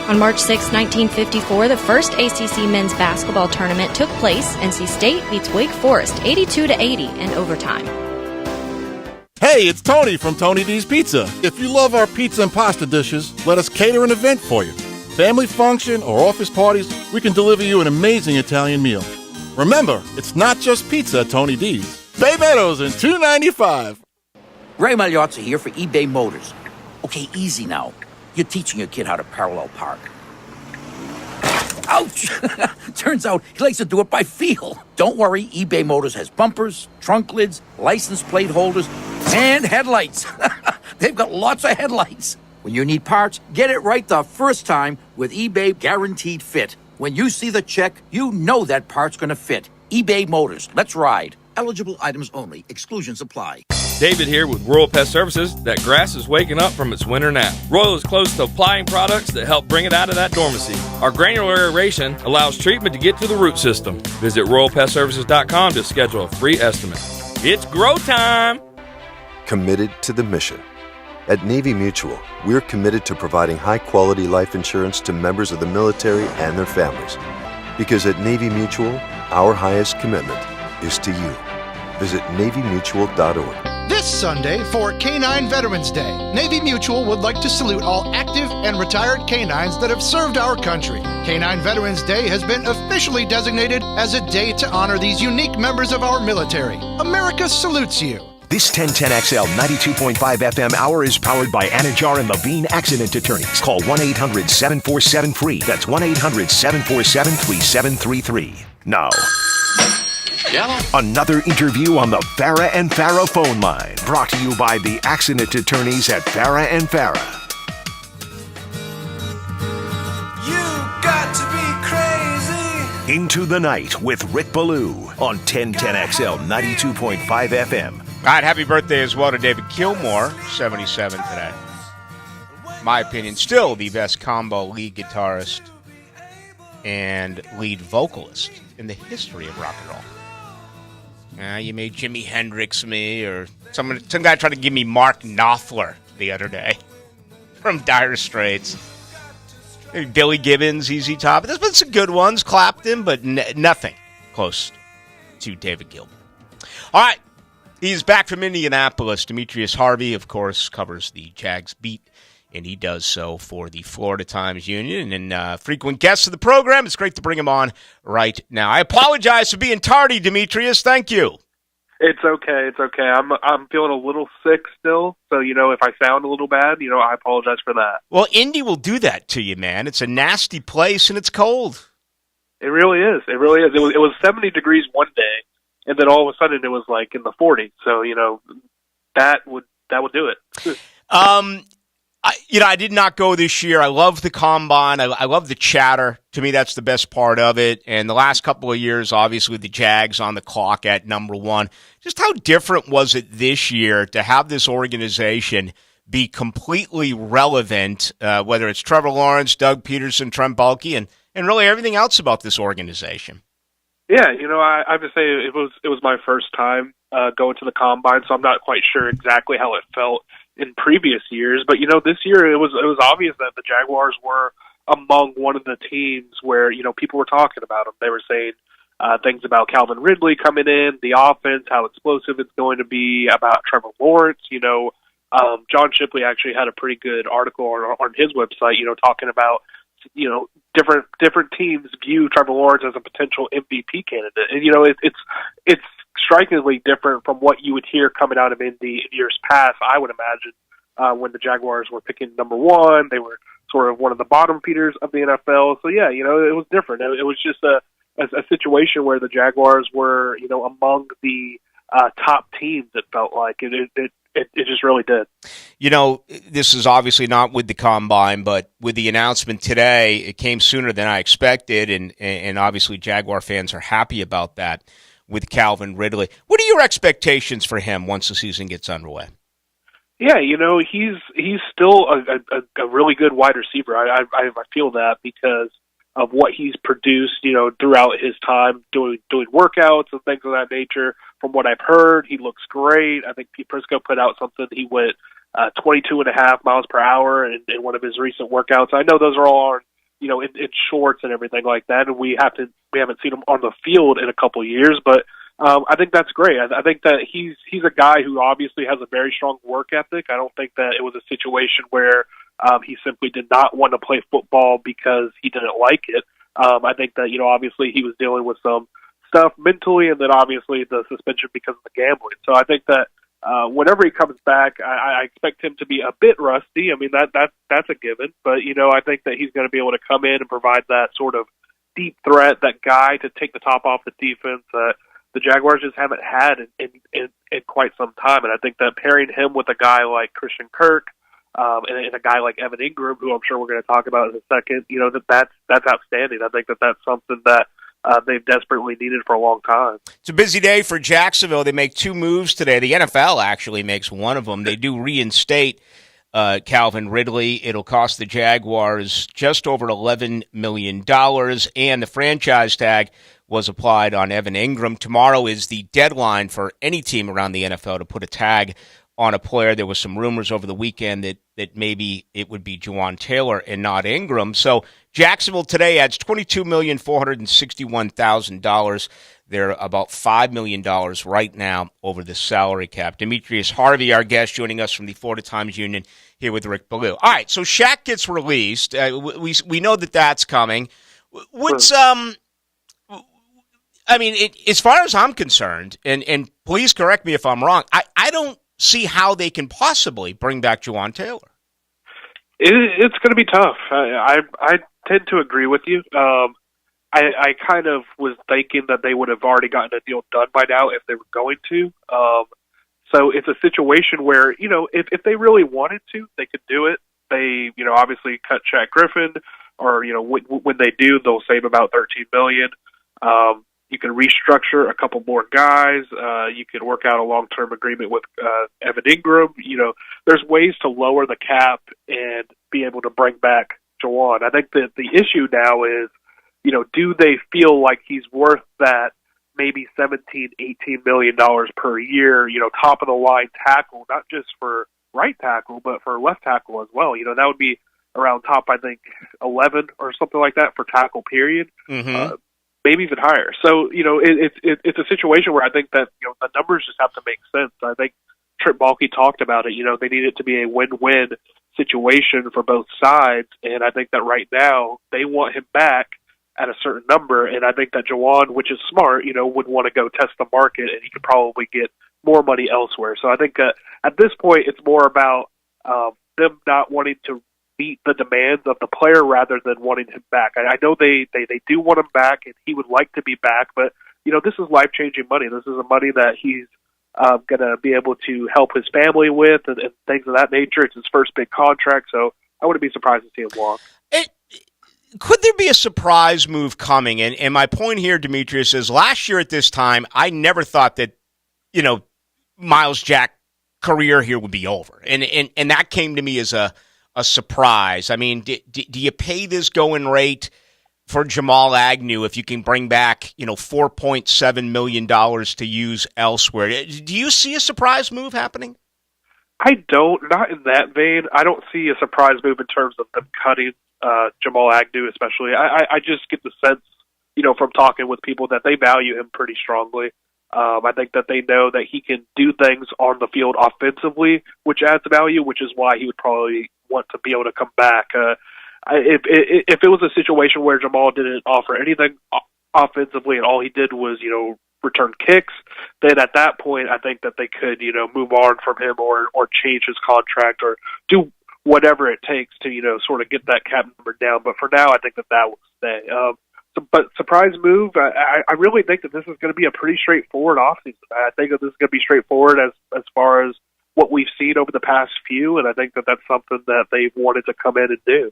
On March 6, 1954, the first ACC men's basketball tournament took place. NC State beats Wake Forest 82-80 in overtime. Hey, it's Tony from Tony D's Pizza. If you love our pizza and pasta dishes, let us cater an event for you. Family function or office parties, we can deliver you an amazing Italian meal. Remember, it's not just pizza at Tony D's. Bay Meadows in 295. Ray Magliozzi here for eBay Motors. Okay, easy now. You're teaching your kid how to parallel park. Ouch! Turns out he likes to do it by feel. Don't worry, eBay Motors has bumpers, trunk lids, license plate holders, and headlights. They've got lots of headlights. When you need parts, get it right the first time with eBay Guaranteed Fit. When you see the check, you know that part's going to fit. eBay Motors. Let's ride. Eligible items only. Exclusions apply. David here with Royal Pest Services. That grass is waking up from its winter nap. Royal is close to applying products that help bring it out of that dormancy. Our granular aeration allows treatment to get to the root system. Visit RoyalPestServices.com to schedule a free estimate. It's grow time! Committed to the mission. At Navy Mutual, we're committed to providing high-quality life insurance to members of the military and their families. Because at Navy Mutual, our highest commitment is to you. Visit NavyMutual.org. This Sunday for Canine Veterans Day, Navy Mutual would like to salute all active and retired canines that have served our country. Canine Veterans Day has been officially designated as a day to honor these unique members of our military. America salutes you. This 1010XL 92.5 FM hour is powered by Anajar and Levine Accident Attorneys. Call 1-800-747-FREE. That's 1-800-747-3733. Now, another interview on the Farah and Farah phone line. Brought to you by the Accident Attorneys at Farah and Farah. You got to be crazy. Into the Night with Rick Ballou on 1010XL 92.5 FM. All right, happy birthday as well to David Gilmour, 77 today. My opinion, still the best combo lead guitarist and lead vocalist in the history of rock and roll. You made Jimi Hendrix me, or some guy tried to give me Mark Knopfler the other day from Dire Straits. Maybe Billy Gibbons, ZZ Top. There's been some good ones, Clapton, but nothing close to David Gilmour. All right. He's back from Indianapolis. Demetrius Harvey, of course, covers the Jags beat, and he does so for the Florida Times Union. And frequent guest of the program. It's great to bring him on right now. I apologize for being tardy, Demetrius. Thank you. It's okay. It's okay. I'm feeling a little sick still, so if I sound a little bad, I apologize for that. Well, Indy will do that to you, man. It's a nasty place and it's cold. It really is. It really is. It was 70 degrees one day. And then all of a sudden it was like in the 40s. So, that would do it. I did not go this year. I love the combine. I love the chatter. To me, that's the best part of it. And the last couple of years, obviously, the Jags on the clock at number one. Just how different was it this year to have this organization be completely relevant, whether it's Trevor Lawrence, Doug Peterson, Trent Baalke, and really everything else about this organization? Yeah, I have to say it was my first time going to the combine, so I'm not quite sure exactly how it felt in previous years. But this year it was obvious that the Jaguars were among one of the teams where people were talking about them. They were saying things about Calvin Ridley coming in, the offense, how explosive it's going to be, about Trevor Lawrence. John Shipley actually had a pretty good article on his website, talking about different teams view Trevor Lawrence as a potential MVP candidate, and it's strikingly different from what you would hear coming out of Indy in years past. I would imagine when the Jaguars were picking number one, they were sort of one of the bottom feeders of the NFL. So yeah, it was different. It was just a situation where the Jaguars were among the top teams. It felt like it just really did. This is obviously not with the combine, but with the announcement today, it came sooner than I expected, and obviously Jaguar fans are happy about that with Calvin Ridley. What are your expectations for him once the season gets underway? Yeah, he's still a really good wide receiver. I feel that because of what he's produced, throughout his time doing workouts and things of that nature. From what I've heard, he looks great. I think Pete Prisco put out something. He went 22.5 miles per hour in one of his recent workouts. I know those are all on, in shorts and everything like that, and we haven't seen him on the field in a couple of years, but I think that's great. I think that he's a guy who obviously has a very strong work ethic. I don't think that it was a situation where he simply did not want to play football because he didn't like it. I think that, obviously he was dealing with some stuff mentally, and then obviously the suspension because of the gambling. So I think that whenever he comes back, I expect him to be a bit rusty. I mean, that's a given. But, I think that he's going to be able to come in and provide that sort of deep threat, that guy to take the top off the defense that the Jaguars just haven't had in quite some time. And I think that pairing him with a guy like Christian Kirk and a guy like Evan Ingram, who I'm sure we're going to talk about in a second, that's outstanding. I think that that's something that they've desperately needed for a long time. It's a busy day for Jacksonville. They make 2 moves today. The NFL actually makes one of them. They do reinstate Calvin Ridley. It'll cost the Jaguars just over $11 million, and the franchise tag was applied on Evan Ingram. Tomorrow is the deadline for any team around the NFL to put a tag on a player. There was some rumors over the weekend that maybe it would be Juwan Taylor and not Ingram. So Jacksonville today adds $22,461,000. They're about $5 million right now over the salary cap. Demetrius Harvey, our guest, joining us from the Florida Times Union here with Rick Ballou. All right, so Shaq gets released. We know that that's coming. What's as far as I'm concerned, and please correct me if I'm wrong, I don't see how they can possibly bring back Juwan Taylor. It's going to be tough. I tend to agree with you. I kind of was thinking that they would have already gotten a deal done by now if they were going to. So it's a situation where, if they really wanted to, they could do it. They, obviously cut Shaq Griffin, or, when they do, they'll save about $13 million. You can restructure a couple more guys. You can work out a long-term agreement with Evan Ingram. There's ways to lower the cap and be able to bring back Juwan. I think that the issue now is, do they feel like he's worth that maybe $17, $18 million per year, top of the line tackle, not just for right tackle, but for left tackle as well. That would be around top, I think, 11 or something like that for tackle period. Mm-hmm. Maybe even higher. So, it's a situation where I think that, the numbers just have to make sense. I think Trip Baalke talked about it. They need it to be a win-win situation for both sides. And I think that right now they want him back at a certain number. And I think that Juwan, which is smart, would want to go test the market, and he could probably get more money elsewhere. So I think at this point it's more about them not wanting to meet the demands of the player rather than wanting him back. I know they do want him back, and he would like to be back, but this is life-changing money. This is money that he's going to be able to help his family with and things of that nature. It's his first big contract, so I wouldn't be surprised to see him walk. Could there be a surprise move coming? And my point here, Demetrius, is last year at this time, I never thought that, Miles Jack's career here would be over. And that came to me as a surprise. I mean, do you pay this going rate for Jamal Agnew if you can bring back, $4.7 million to use elsewhere? Do you see a surprise move happening? I don't. Not in that vein. I don't see a surprise move in terms of them cutting Jamal Agnew, especially. I just get the sense, from talking with people that they value him pretty strongly. I think that they know that he can do things on the field offensively, which adds value, which is why he would probably want to be able to come back. If it was a situation where Jamal didn't offer anything offensively and all he did was, return kicks, then at that point I think that they could, move on from him or change his contract or do whatever it takes to, sort of get that cap number down. But for now, I think that will stay. But surprise move, I really think that this is going to be a pretty straightforward offseason. I think that this is going to be straightforward as far as what we've seen over the past few, and I think that that's something that they've wanted to come in and do.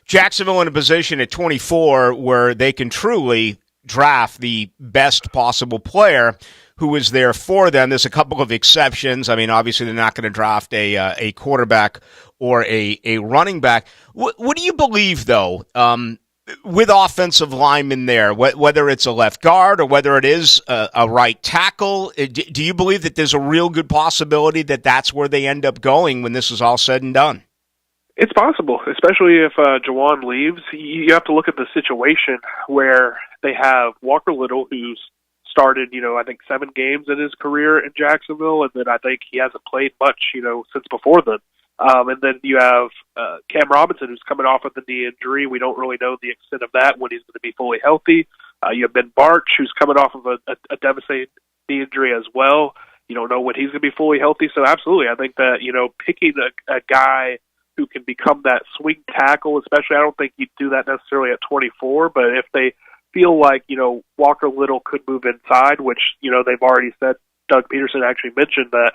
Jacksonville in a position at 24 where they can truly draft the best possible player who is there for them. There's a couple of exceptions. I mean, obviously they're not going to draft a quarterback or a running back. What do you believe, though, with offensive linemen there, whether it's a left guard or whether it is a right tackle? Do you believe that there's a real good possibility that that's where they end up going when this is all said and done? It's possible, especially if Juwan leaves. You have to look at the situation where they have Walker Little, who's started, I think 7 games in his career in Jacksonville, and then I think he hasn't played much, since before then. And then you have Cam Robinson, who's coming off of the knee injury. We don't really know the extent of that, when he's going to be fully healthy. You have Ben Barch, who's coming off of a devastating knee injury as well. You don't know when he's going to be fully healthy. So absolutely, I think that, picking a guy who can become that swing tackle, especially, I don't think you'd do that necessarily at 24, but if they feel like, Walker Little could move inside, which, they've already said, Doug Peterson actually mentioned that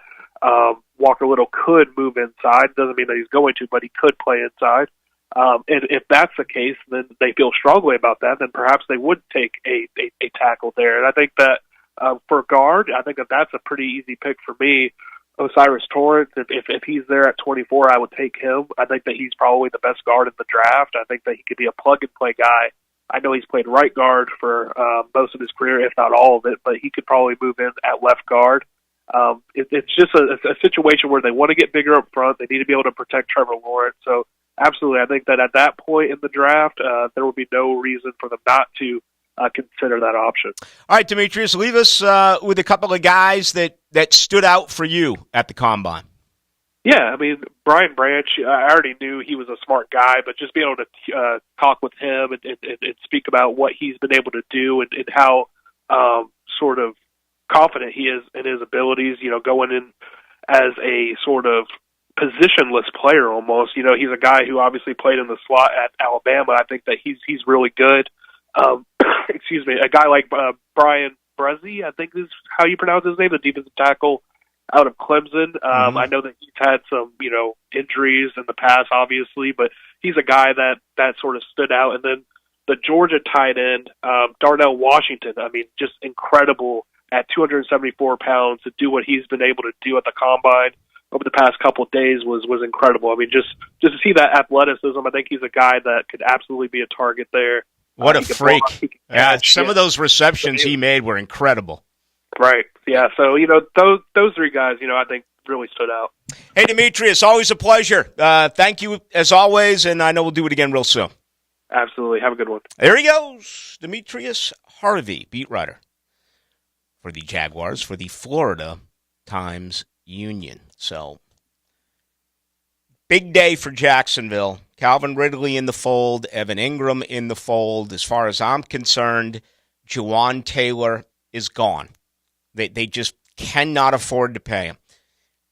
Walker Little could move inside. Doesn't mean that he's going to, but he could play inside. And if that's the case, then they feel strongly about that, then perhaps they would take a tackle there. And I think that for guard, I think that that's a pretty easy pick for me. Osiris Torrance, if he's there at 24, I would take him. I think that he's probably the best guard in the draft. I think that he could be a plug-and-play guy. I know he's played right guard for most of his career, if not all of it, but he could probably move in at left guard. It's just a situation where they want to get bigger up front. They need to be able to protect Trevor Lawrence. So, absolutely, I think that at that point in the draft, there will be no reason for them not to consider that option. All right, Demetrius, leave us with a couple of guys that stood out for you at the Combine. Yeah, I mean, Brian Branch, I already knew he was a smart guy, but just being able to talk with him and speak about what he's been able to do and how sort of confident he is in his abilities, going in as a sort of positionless player almost. He's a guy who obviously played in the slot at Alabama. I think that he's really good. Excuse me, a guy like Brian Bresee, I think is how you pronounce his name, the defensive tackle out of Clemson. I know that he's had some, injuries in the past, obviously, but he's a guy that sort of stood out. And then the Georgia tight end, Darnell Washington, I mean, just incredible at 274 pounds to do what he's been able to do at the Combine over the past couple of days was incredible. I mean, just to see that athleticism, I think he's a guy that could absolutely be a target there. What a freak. Some of those receptions he made were incredible. Right. Yeah. So, those three guys, I think really stood out. Hey, Demetrius, always a pleasure. Thank you as always, and I know we'll do it again real soon. Absolutely. Have a good one. There he goes. Demetrius Harvey, beat writer for the Jaguars, for the Florida Times-Union. So, big day for Jacksonville. Calvin Ridley in the fold, Evan Ingram in the fold. As far as I'm concerned, Juwan Taylor is gone. They just cannot afford to pay him.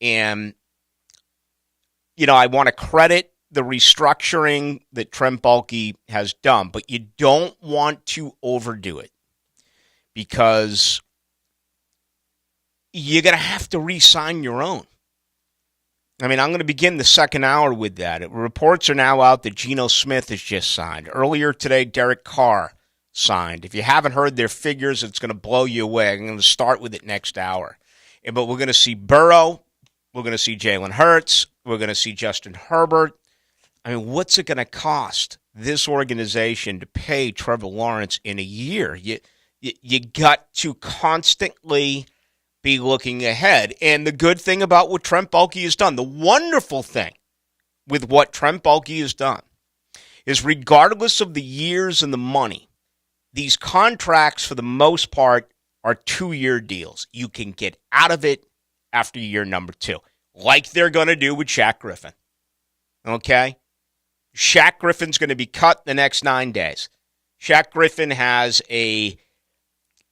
And, I want to credit the restructuring that Trent Baalke has done, but you don't want to overdo it because you're going to have to re-sign your own. I mean, I'm going to begin the second hour with that. Reports are now out that Geno Smith has just signed. Earlier today, Derek Carr signed. If you haven't heard their figures, it's going to blow you away. I'm going to start with it next hour. But we're going to see Burrow. We're going to see Jalen Hurts. We're going to see Justin Herbert. I mean, what's it going to cost this organization to pay Trevor Lawrence in a year? You got to constantly be looking ahead. And the good thing about what Trent Baalke has done, the wonderful thing with what Trent Baalke has done, is regardless of the years and the money, these contracts for the most part are 2-year deals. You can get out of it after year number 2, like they're going to do with Shaq Griffin. Okay? Shaq Griffin's going to be cut the next 9 days. Shaq Griffin has a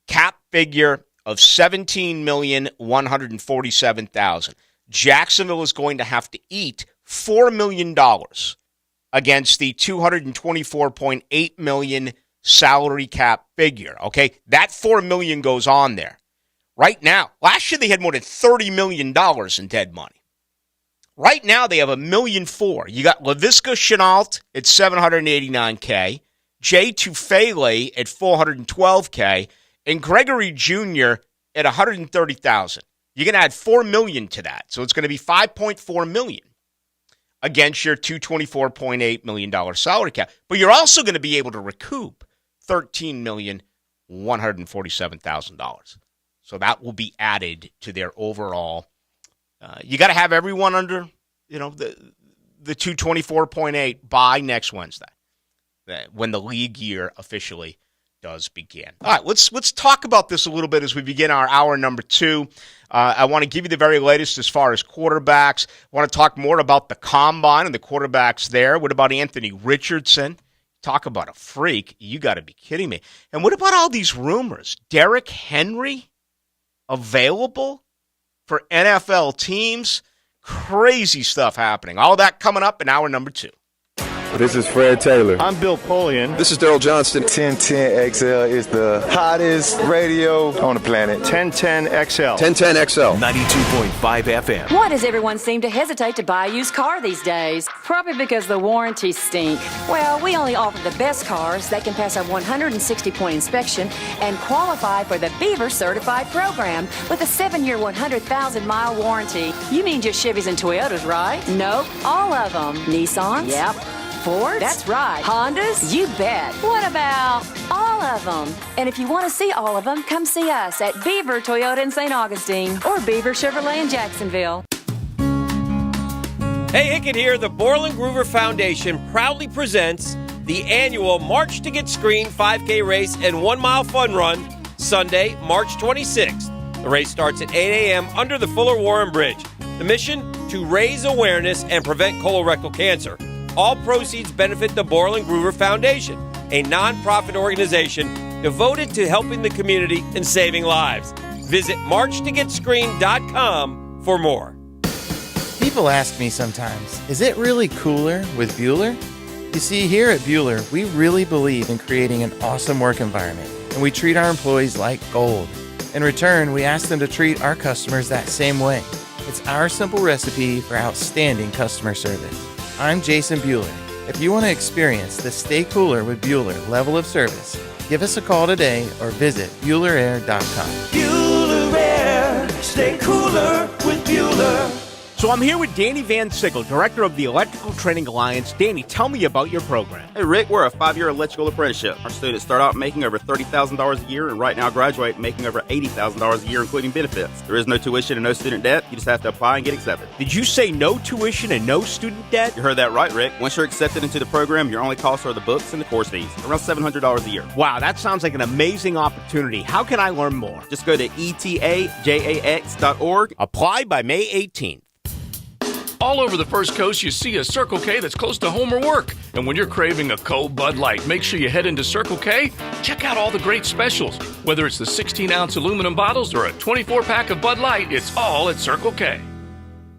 cap figure of $17,147,000. Jacksonville is going to have to eat $4 million against the $224.8 million salary cap figure. Okay, that $4 million goes on there. Right now, last year they had more than $30 million in dead money. Right now they have $1.4 million. You got Laviska Shenault at $789K, Jay Tufele at $412K, and Gregory Jr. at $130,000. You're going to add $4 million to that. So it's going to be $5.4 million against your $224.8 million salary cap. But you're also going to be able to recoup $13,147,000. So that will be added to their overall. You got to have everyone under, the 224.8 by next Wednesday, when the league year officially does begin. All right, let's talk about this a little bit as we begin our hour number 2. I want to give you the very latest as far as quarterbacks. I want to talk more about the Combine and the quarterbacks there. What about Anthony Richardson? Talk about a freak. You got to be kidding me. And what about all these rumors? Derrick Henry available for NFL teams? Crazy stuff happening. All that coming up in hour number 2. This is Fred Taylor. I'm Bill Polian. This is Daryl Johnston. 1010 XL is the hottest radio on the planet. 1010 XL. 1010 XL. 92.5 FM. Why does everyone seem to hesitate to buy a used car these days? Probably because the warranties stink. Well, we only offer the best cars that can pass our 160-point inspection and qualify for the Beaver Certified program with a 7-year, 100,000-mile warranty. You mean just Chevys and Toyotas, right? Nope, all of them. Nissans? Yep. Fords? That's right. Hondas? You bet. What about all of them? And if you want to see all of them, come see us at Beaver Toyota in St. Augustine or Beaver Chevrolet in Jacksonville. Hey, Hickett here. The Borland Groover Foundation proudly presents the annual March to Get Screened 5K race and 1 mile fun run Sunday, March 26th. The race starts at 8 a.m. under the Fuller Warren Bridge. The mission? To raise awareness and prevent colorectal cancer. All proceeds benefit the Borland Groover Foundation, a nonprofit organization devoted to helping the community and saving lives. Visit marchtogetscreened.com for more. People ask me sometimes, is it really cooler with Bueller? You see, here at Bueller, we really believe in creating an awesome work environment, and we treat our employees like gold. In return, we ask them to treat our customers that same way. It's our simple recipe for outstanding customer service. I'm Jason Bueller. If you want to experience the Stay Cooler with Bueller level of service, give us a call today or visit BuellerAir.com. Bueller Air, stay cooler with Bueller. So I'm here with Danny Van Sickle, Director of the Electrical Training Alliance. Danny, tell me about your program. Hey, Rick, we're a 5-year electrical apprenticeship. Our students start out making over $30,000 a year and right now graduate making over $80,000 a year, including benefits. There is no tuition and no student debt. You just have to apply and get accepted. Did you say no tuition and no student debt? You heard that right, Rick. Once you're accepted into the program, your only costs are the books and the course fees, around $700 a year. Wow, that sounds like an amazing opportunity. How can I learn more? Just go to etajax.org. Apply by May 18th. All over the First Coast, you see a Circle K that's close to home or work. And when you're craving a cold Bud Light, make sure you head into Circle K. Check out all the great specials. Whether it's the 16-ounce aluminum bottles or a 24-pack of Bud Light, it's all at Circle K.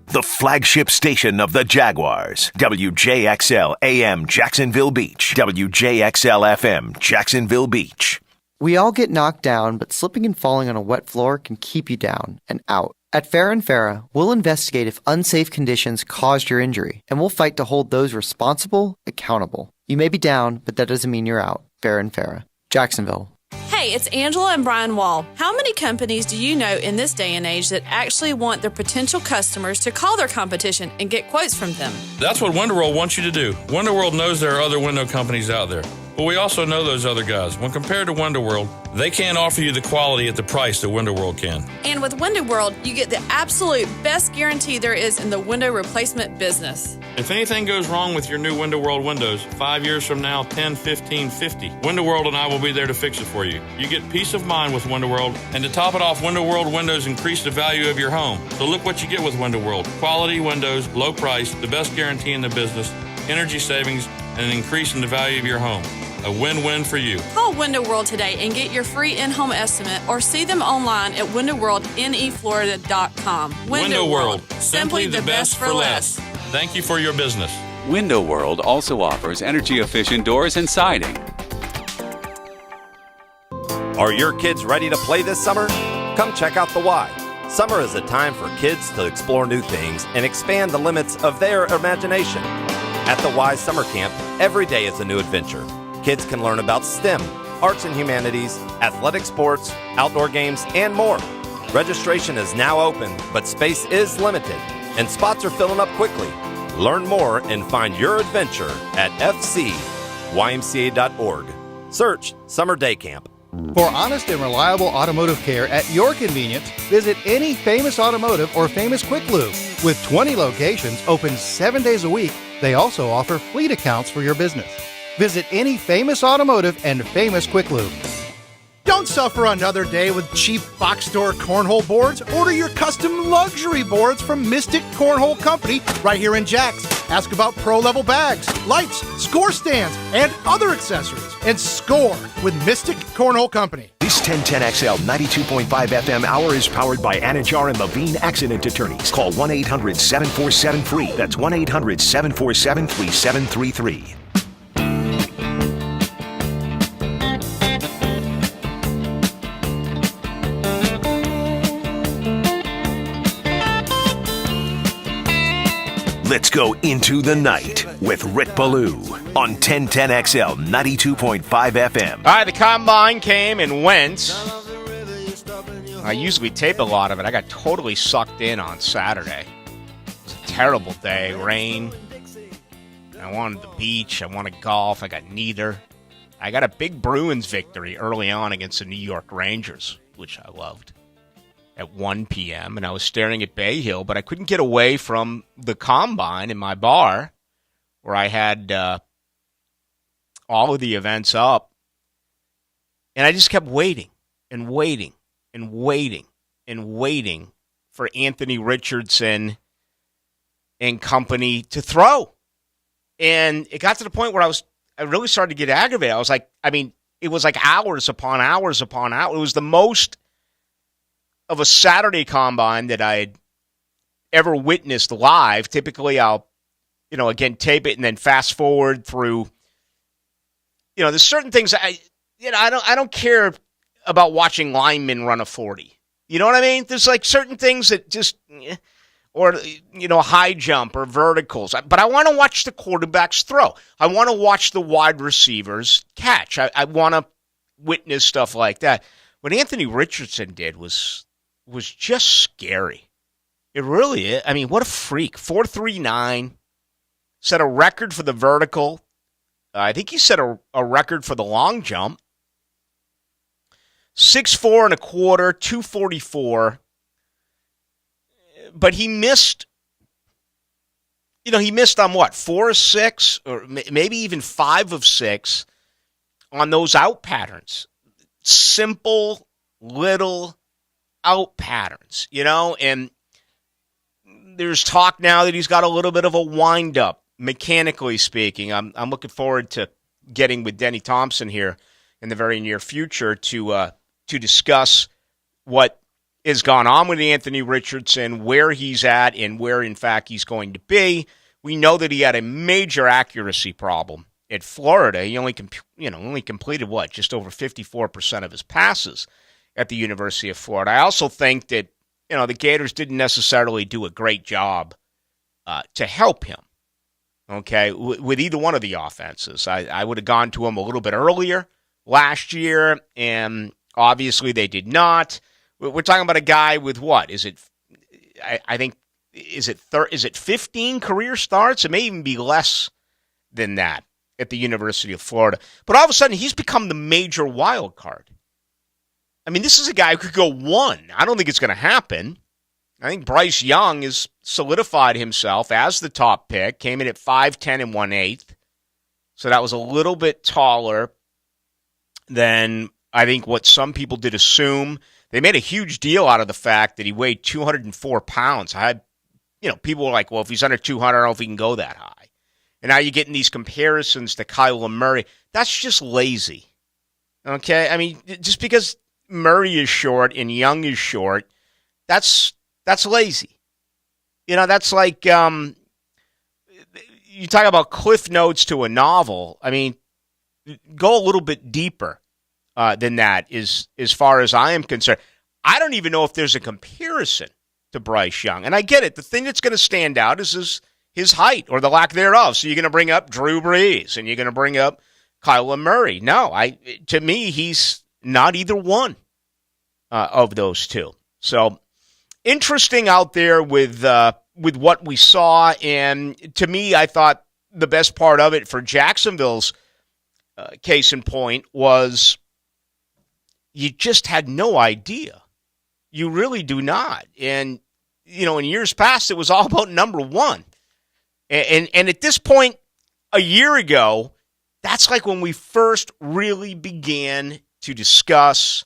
The flagship station of the Jaguars. WJXL AM Jacksonville Beach. WJXL FM Jacksonville Beach. We all get knocked down, but slipping and falling on a wet floor can keep you down and out. At Farah & Farah, we'll investigate if unsafe conditions caused your injury, and we'll fight to hold those responsible accountable. You may be down, but that doesn't mean you're out. Farah & Farah, Jacksonville. Hey, it's Angela and Brian Wall. How many companies do you know in this day and age that actually want their potential customers to call their competition and get quotes from them? That's what WonderWorld wants you to do. WonderWorld knows there are other window companies out there, but we also know those other guys. When compared to WonderWorld, they can't offer you the quality at the price that WonderWorld can. And with WonderWorld, you get the absolute best guarantee there is in the window replacement business. If anything goes wrong with your new WonderWorld windows, 5 years from now, 10, 15, 50, WonderWorld and I will be there to fix it for you. You get peace of mind with WonderWorld, and to top it off, WonderWorld windows increase the value of your home. So look what you get with WonderWorld. Quality windows, low price, the best guarantee in the business, energy savings, and an increase in the value of your home. A win-win for you. Call Window World today and get your free in-home estimate or see them online at windowworldneflorida.com. Window World, simply the best for less. Thank you for your business. Window World also offers energy-efficient doors and siding. Are your kids ready to play this summer? Come check out the Y. Summer is a time for kids to explore new things and expand the limits of their imagination. At the Y Summer Camp, every day is a new adventure. Kids can learn about STEM, arts and humanities, athletic sports, outdoor games, and more. Registration is now open, but space is limited, and spots are filling up quickly. Learn more and find your adventure at fcymca.org. Search Summer Day Camp. For honest and reliable automotive care at your convenience, visit any Famous Automotive or Famous Quick Lube. With 20 locations open 7 days a week, they also offer fleet accounts for your business. Visit any Famous Automotive and Famous Quick Lube. Don't suffer another day with cheap box store cornhole boards. Order your custom luxury boards from Mystic Cornhole Company right here in Jax. Ask about pro-level bags, lights, score stands, and other accessories. And score with Mystic Cornhole Company. This 1010XL 92.5 FM hour is powered by Anajar and Levine Accident Attorneys. Call 1-800-747-FREE. That's 1-800-747-3733. Let's go into the night with Rick Ballou on 1010XL 92.5 FM. All right, the combine came and went. I usually tape a lot of it. I got totally sucked in on Saturday. It was a terrible day. Rain. I wanted the beach. I wanted golf. I got neither. I got a big Bruins victory early on against the New York Rangers, which I loved, at 1 p.m., and I was staring at Bay Hill, but I couldn't get away from the combine in my bar where I had all of the events up, and I just kept waiting and waiting and waiting and waiting for Anthony Richardson and company to throw. And it got to the point where I really started to get aggravated. I was like, it was like hours upon hours upon hours. It was the most of a Saturday combine that I had ever witnessed live. Typically, I'll, again, tape it and then fast forward through. There's certain things I don't care about watching linemen run a 40. You know what I mean? There's like certain things that just, or, high jump or verticals. But I want to watch the quarterbacks throw. I want to watch the wide receivers catch. I want to witness stuff like that. What Anthony Richardson did was just scary. It really is. What a freak. 4.39. Set a record for the vertical. I think he set a record for the long jump. 6'4" and a quarter, 244. But he missed, he missed on what, 4 of 6, or maybe even 5 of 6 on those out patterns. Simple, little out patterns, and there's talk now that he's got a little bit of a wind-up, mechanically speaking. I'm looking forward to getting with Denny Thompson here in the very near future to discuss what has gone on with Anthony Richardson, where he's at, and where, in fact, he's going to be. We know that he had a major accuracy problem at Florida. He only completed, just over 54% of his passes at the University of Florida. I also think that, the Gators didn't necessarily do a great job to help him, okay, with either one of the offenses. I would have gone to him a little bit earlier last year, and obviously they did not. We're talking about a guy with what? Is it 15 career starts? It may even be less than that at the University of Florida. But all of a sudden, he's become the major wild card. This is a guy who could go 1. I don't think it's going to happen. I think Bryce Young has solidified himself as the top pick, came in at 5'10" and 1/8. So that was a little bit taller than I think what some people did assume. They made a huge deal out of the fact that he weighed 204 pounds. People were like, well, if he's under 200, I don't know if he can go that high. And now you're getting these comparisons to Kyler Murray. That's just lazy. Okay? Just because Murray is short and Young is short, that's lazy. That's like, you talk about cliff notes to a novel. Go a little bit deeper than that is as far as I am concerned. I don't even know if there's a comparison to Bryce Young. And I get it. The thing that's going to stand out is his height or the lack thereof. So you're going to bring up Drew Brees and you're going to bring up Kyler Murray. No, to me, he's not either one of those two. So interesting out there with what we saw. And to me, I thought the best part of it for Jacksonville's case in point was you just had no idea. You really do not. And, in years past, it was all about number one. And at this point, a year ago, that's like when we first really began to discuss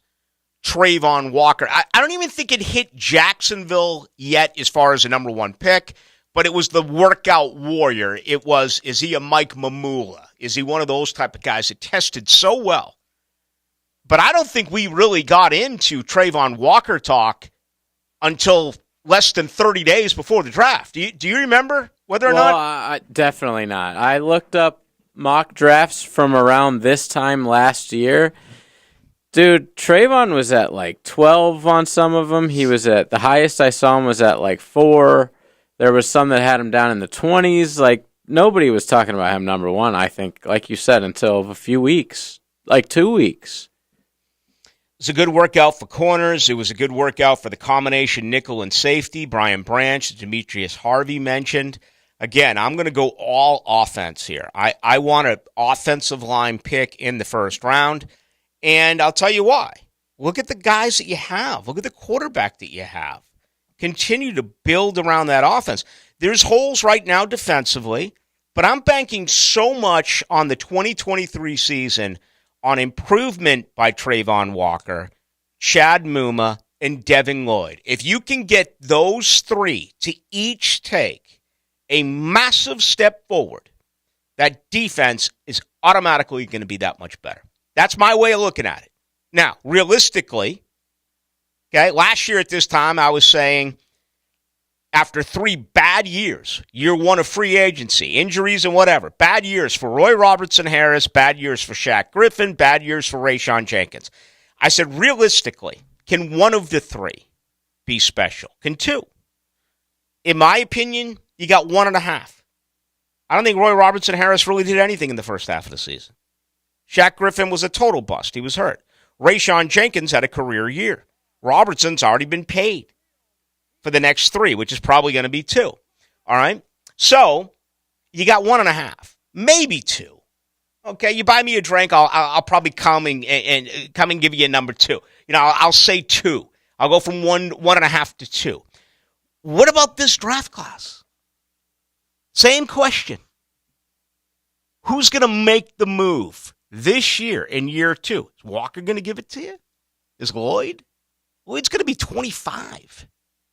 Trayvon Walker. I don't even think it hit Jacksonville yet as far as a number one pick, but it was the workout warrior. It was, is he a Mike Mamula? Is he one of those type of guys that tested so well? But I don't think we really got into Trayvon Walker talk until less than 30 days before the draft. Do you remember whether or not? Definitely not. I looked up mock drafts from around this time last year. Dude, Trayvon was at like 12 on some of them. He was at, the highest I saw him was at like 4. There was some that had him down in the 20s. Like, nobody was talking about him number one, I think, like you said, until a few weeks, like 2 weeks. It was a good workout for corners. It was a good workout for the combination nickel and safety. Brian Branch, Demetrius Harvey mentioned. Again, I'm going to go all offense here. I want an offensive line pick in the first round, and I'll tell you why. Look at the guys that you have. Look at the quarterback that you have. Continue to build around that offense. There's holes right now defensively, but I'm banking so much on the 2023 season on improvement by Trayvon Walker, Chad Muma, and Devin Lloyd. If you can get those three to each take a massive step forward, that defense is automatically going to be that much better. That's my way of looking at it. Now, realistically, okay, last year at this time I was saying after 3 bad years, year one of free agency, injuries and whatever, bad years for Roy Robertson Harris, bad years for Shaq Griffin, bad years for Rayshawn Jenkins. I said, realistically, can one of the three be special? Can two? In my opinion, you got 1.5. I don't think Roy Robertson Harris really did anything in the first half of the season. Shaq Griffin was a total bust. He was hurt. Rayshawn Jenkins had a career year. Robertson's already been paid for the next 3, which is probably going to be 2. All right? So, you got 1.5, maybe 2. Okay, you buy me a drink, I'll probably come and give you a number 2. You know, I'll say 2. I'll go from 1.5 to 2. What about this draft class? Same question. Who's going to make the move this year in year 2? Is Walker going to give it to you? Is Lloyd? Lloyd's going to be 25.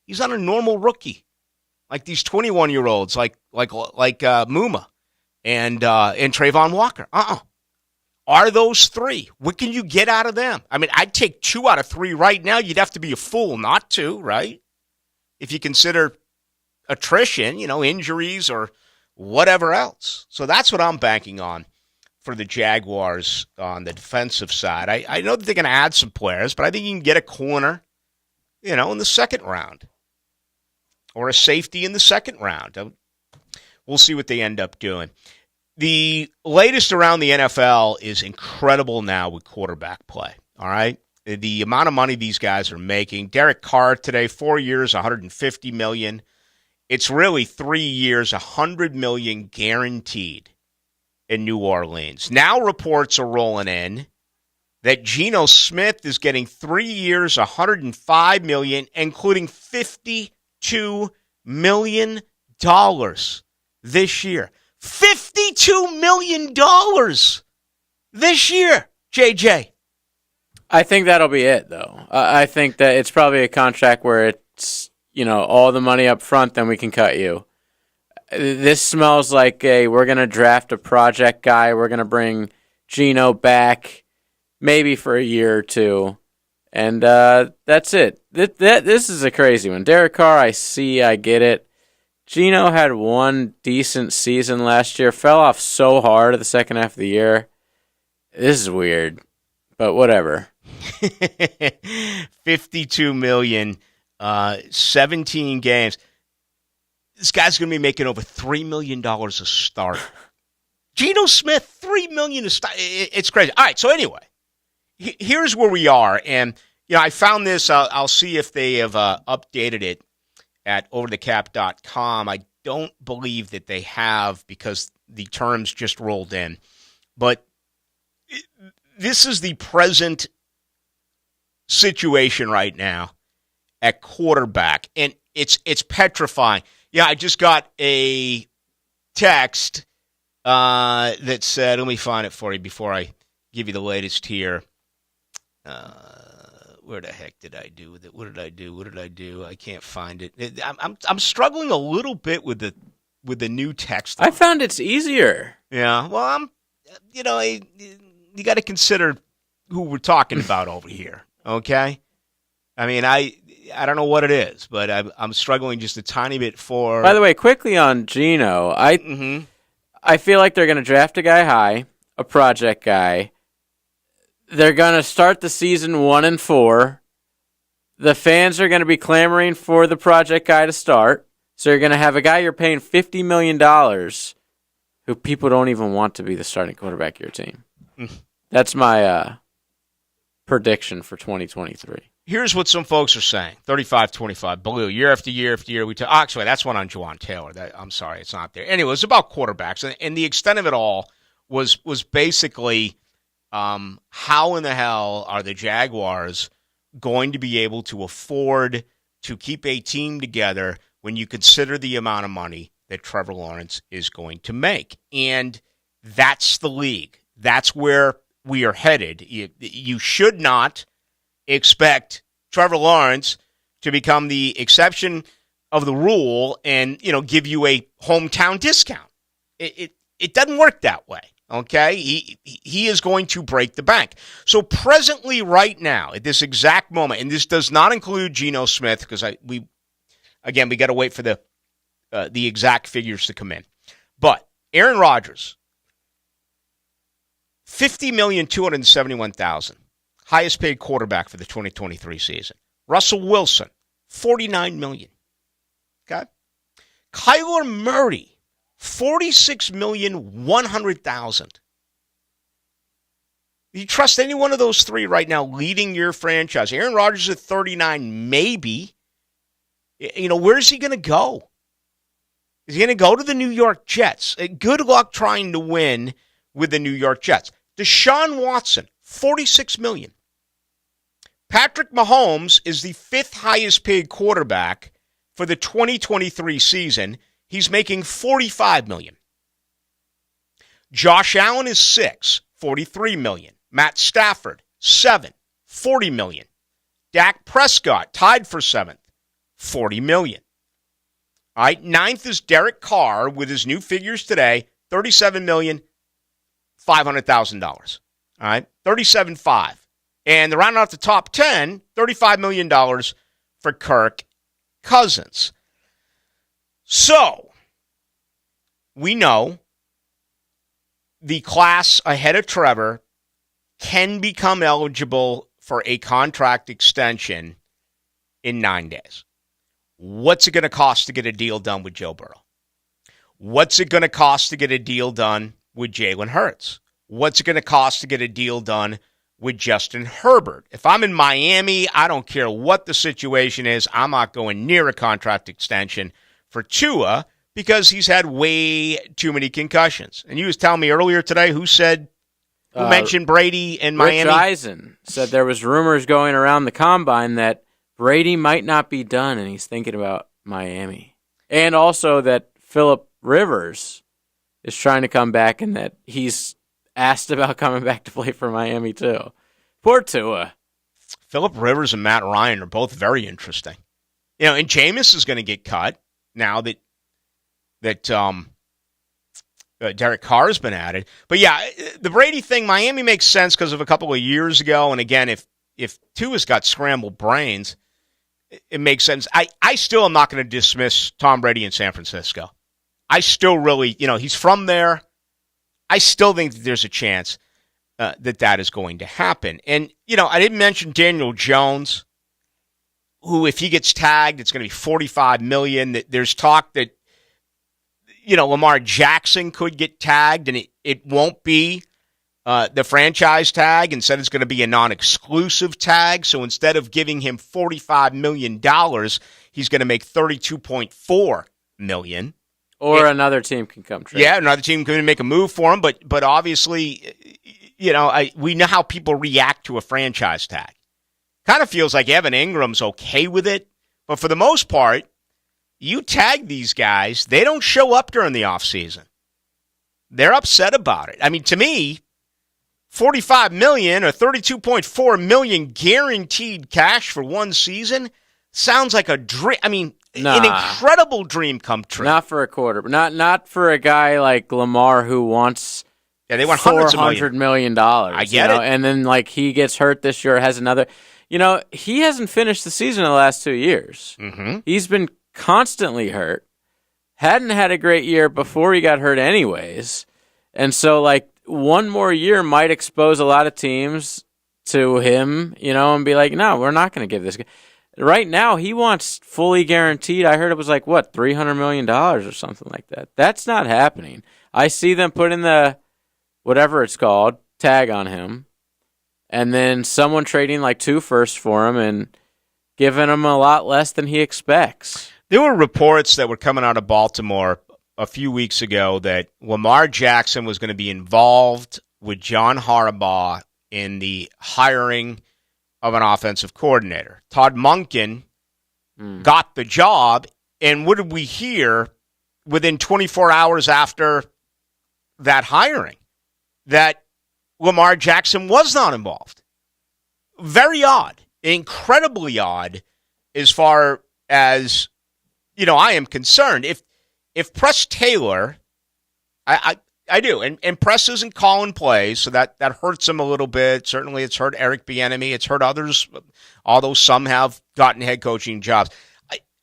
He's not a normal rookie, like these 21-year-olds, like Muma and Trayvon Walker. Are those 3? What can you get out of them? I mean, I'd take 2 out of 3 right now. You'd have to be a fool not to, right? If you consider attrition, injuries or whatever else. So that's what I'm banking on for the Jaguars on the defensive side. I know that they're going to add some players, but I think you can get a corner, in the second round. Or a safety in the second round. We'll see what they end up doing. The latest around the NFL is incredible now with quarterback play. All right? The amount of money these guys are making. Derek Carr today, 4 years, $150 million. It's really 3 years, $100 million guaranteed in New Orleans. Now reports are rolling in that Geno Smith is getting 3 years, $105 million, including $52 million this year. $52 million this year, JJ. I think that'll be it, though. I think that it's probably a contract where it's, all the money up front, then we can cut you. This smells like we're going to draft a project guy. We're going to bring Geno back maybe for a year or 2. And that's it. This is a crazy one. Derek Carr, I get it. Geno had one decent season last year. Fell off so hard at the second half of the year. This is weird, but whatever. $52 million, 17 games. This guy's going to be making over $3 million a start. Geno Smith, $3 million a start. It's crazy. All right, so anyway, here's where we are. And, I found this. I'll see if they have updated it at overthecap.com. I don't believe that they have because the terms just rolled in. But this is the present situation right now at quarterback, and it's petrifying. Yeah, I just got a text that said, let me find it for you before I give you the latest here. Where the heck did I do with it? What did I do? I can't find it. I'm struggling a little bit with the new text. I found it's easier. Yeah, well, you got to consider who we're talking about over here. Okay, I mean, I don't know what it is, but I'm struggling just a tiny bit for. By the way, quickly on Geno, I feel like they're going to draft a guy high, a project guy. They're going to start the season 1-4. The fans are going to be clamoring for the project guy to start. So you're going to have a guy you're paying $50 million who people don't even want to be the starting quarterback of your team. That's my prediction for 2023. Here's what some folks are saying. 35-25. Ballou, year after year after year. Actually, that's one on Juwan Taylor. I'm sorry, it's not there. Anyway, it was about quarterbacks. And the extent of it all was basically how in the hell are the Jaguars going to be able to afford to keep a team together when you consider the amount of money that Trevor Lawrence is going to make? And that's the league. That's where we are headed. You should not expect Trevor Lawrence to become the exception of the rule and, give you a hometown discount. It doesn't work that way. Okay, he is going to break the bank. So presently, right now, at this exact moment, and this does not include Geno Smith because we got to wait for the exact figures to come in. But Aaron Rodgers, $50,271,000, highest paid quarterback for the 2023 season. Russell Wilson, $49 million. Okay, Kyler Murray, $46,100,000. Do you trust any one of those three right now leading your franchise? Aaron Rodgers at 39, maybe. Where's he going to go? Is he going to go to the New York Jets? Good luck trying to win with the New York Jets. Deshaun Watson, $46 million. Patrick Mahomes is the fifth highest paid quarterback for the 2023 season. He's making $45 million. Josh Allen is 6, $43 million. Matt Stafford, 7, $40 million. Dak Prescott, tied for 7th, $40 million. All right, 9th is Derek Carr with his new figures today, $37,500,000. All right, $37,500. And the rounding off the top 10, $35 million for Kirk Cousins. So, we know the class ahead of Trevor can become eligible for a contract extension in 9 days. What's it going to cost to get a deal done with Joe Burrow? What's it going to cost to get a deal done with Jalen Hurts? What's it going to cost to get a deal done with Justin Herbert? If I'm in Miami, I don't care what the situation is. I'm not going near a contract extension for Tua because he's had way too many concussions. And you was telling me earlier today who mentioned Brady in Miami? Rich Eisen said there was rumors going around the combine that Brady might not be done, and he's thinking about Miami. And also that Phillip Rivers is trying to come back and that he's asked about coming back to play for Miami too. Poor Tua. Phillip Rivers and Matt Ryan are both very interesting. And Jameis is going to get cut now that Derek Carr has been added. But yeah, the Brady thing, Miami makes sense because of a couple of years ago. And again, if Tua's got scrambled brains, it makes sense. I still am not going to dismiss Tom Brady in San Francisco. I still really, he's from there. I still think that there's a chance that is going to happen. And, I didn't mention Daniel Jones, who, if he gets tagged, it's going to be $45 million. There's talk that, Lamar Jackson could get tagged, and it won't be the franchise tag. Instead, it's going to be a non-exclusive tag. So instead of giving him $45 million, he's going to make $32.4 million. Or another team can come trade. Yeah, another team can make a move for him. But obviously, we know how people react to a franchise tag. Kind of feels like Evan Ingram's okay with it. But for the most part, you tag these guys, they don't show up during the offseason. They're upset about it. I mean, to me, $45 million or $32.4 million guaranteed cash for one season sounds like a dream. I mean, an incredible dream come true. Not for a quarter, but not for a guy like Lamar who wants they want hundreds of $400 million. I get it. And then he gets hurt this year, has another. He hasn't finished the season in the last 2 years. Mm-hmm. He's been constantly hurt. Hadn't had a great year before he got hurt anyways. And so, one more year might expose a lot of teams to him, and be like, no, we're not going to give this guy. Right now, he wants fully guaranteed. I heard it was like, what, $300 million or something like that. That's not happening. I see them putting the, whatever it's called, tag on him, and then someone trading like 2 firsts for him and giving him a lot less than he expects. There were reports that were coming out of Baltimore a few weeks ago that Lamar Jackson was going to be involved with John Harbaugh in the hiring of an offensive coordinator. Todd Monken got the job, and what did we hear within 24 hours after that hiring? That Lamar Jackson was not involved. Very odd, incredibly odd as far as, I am concerned. If Press Taylor, I do. And Press isn't calling plays, so that hurts him a little bit. Certainly it's hurt Eric Bieniemy. It's hurt others, although some have gotten head coaching jobs.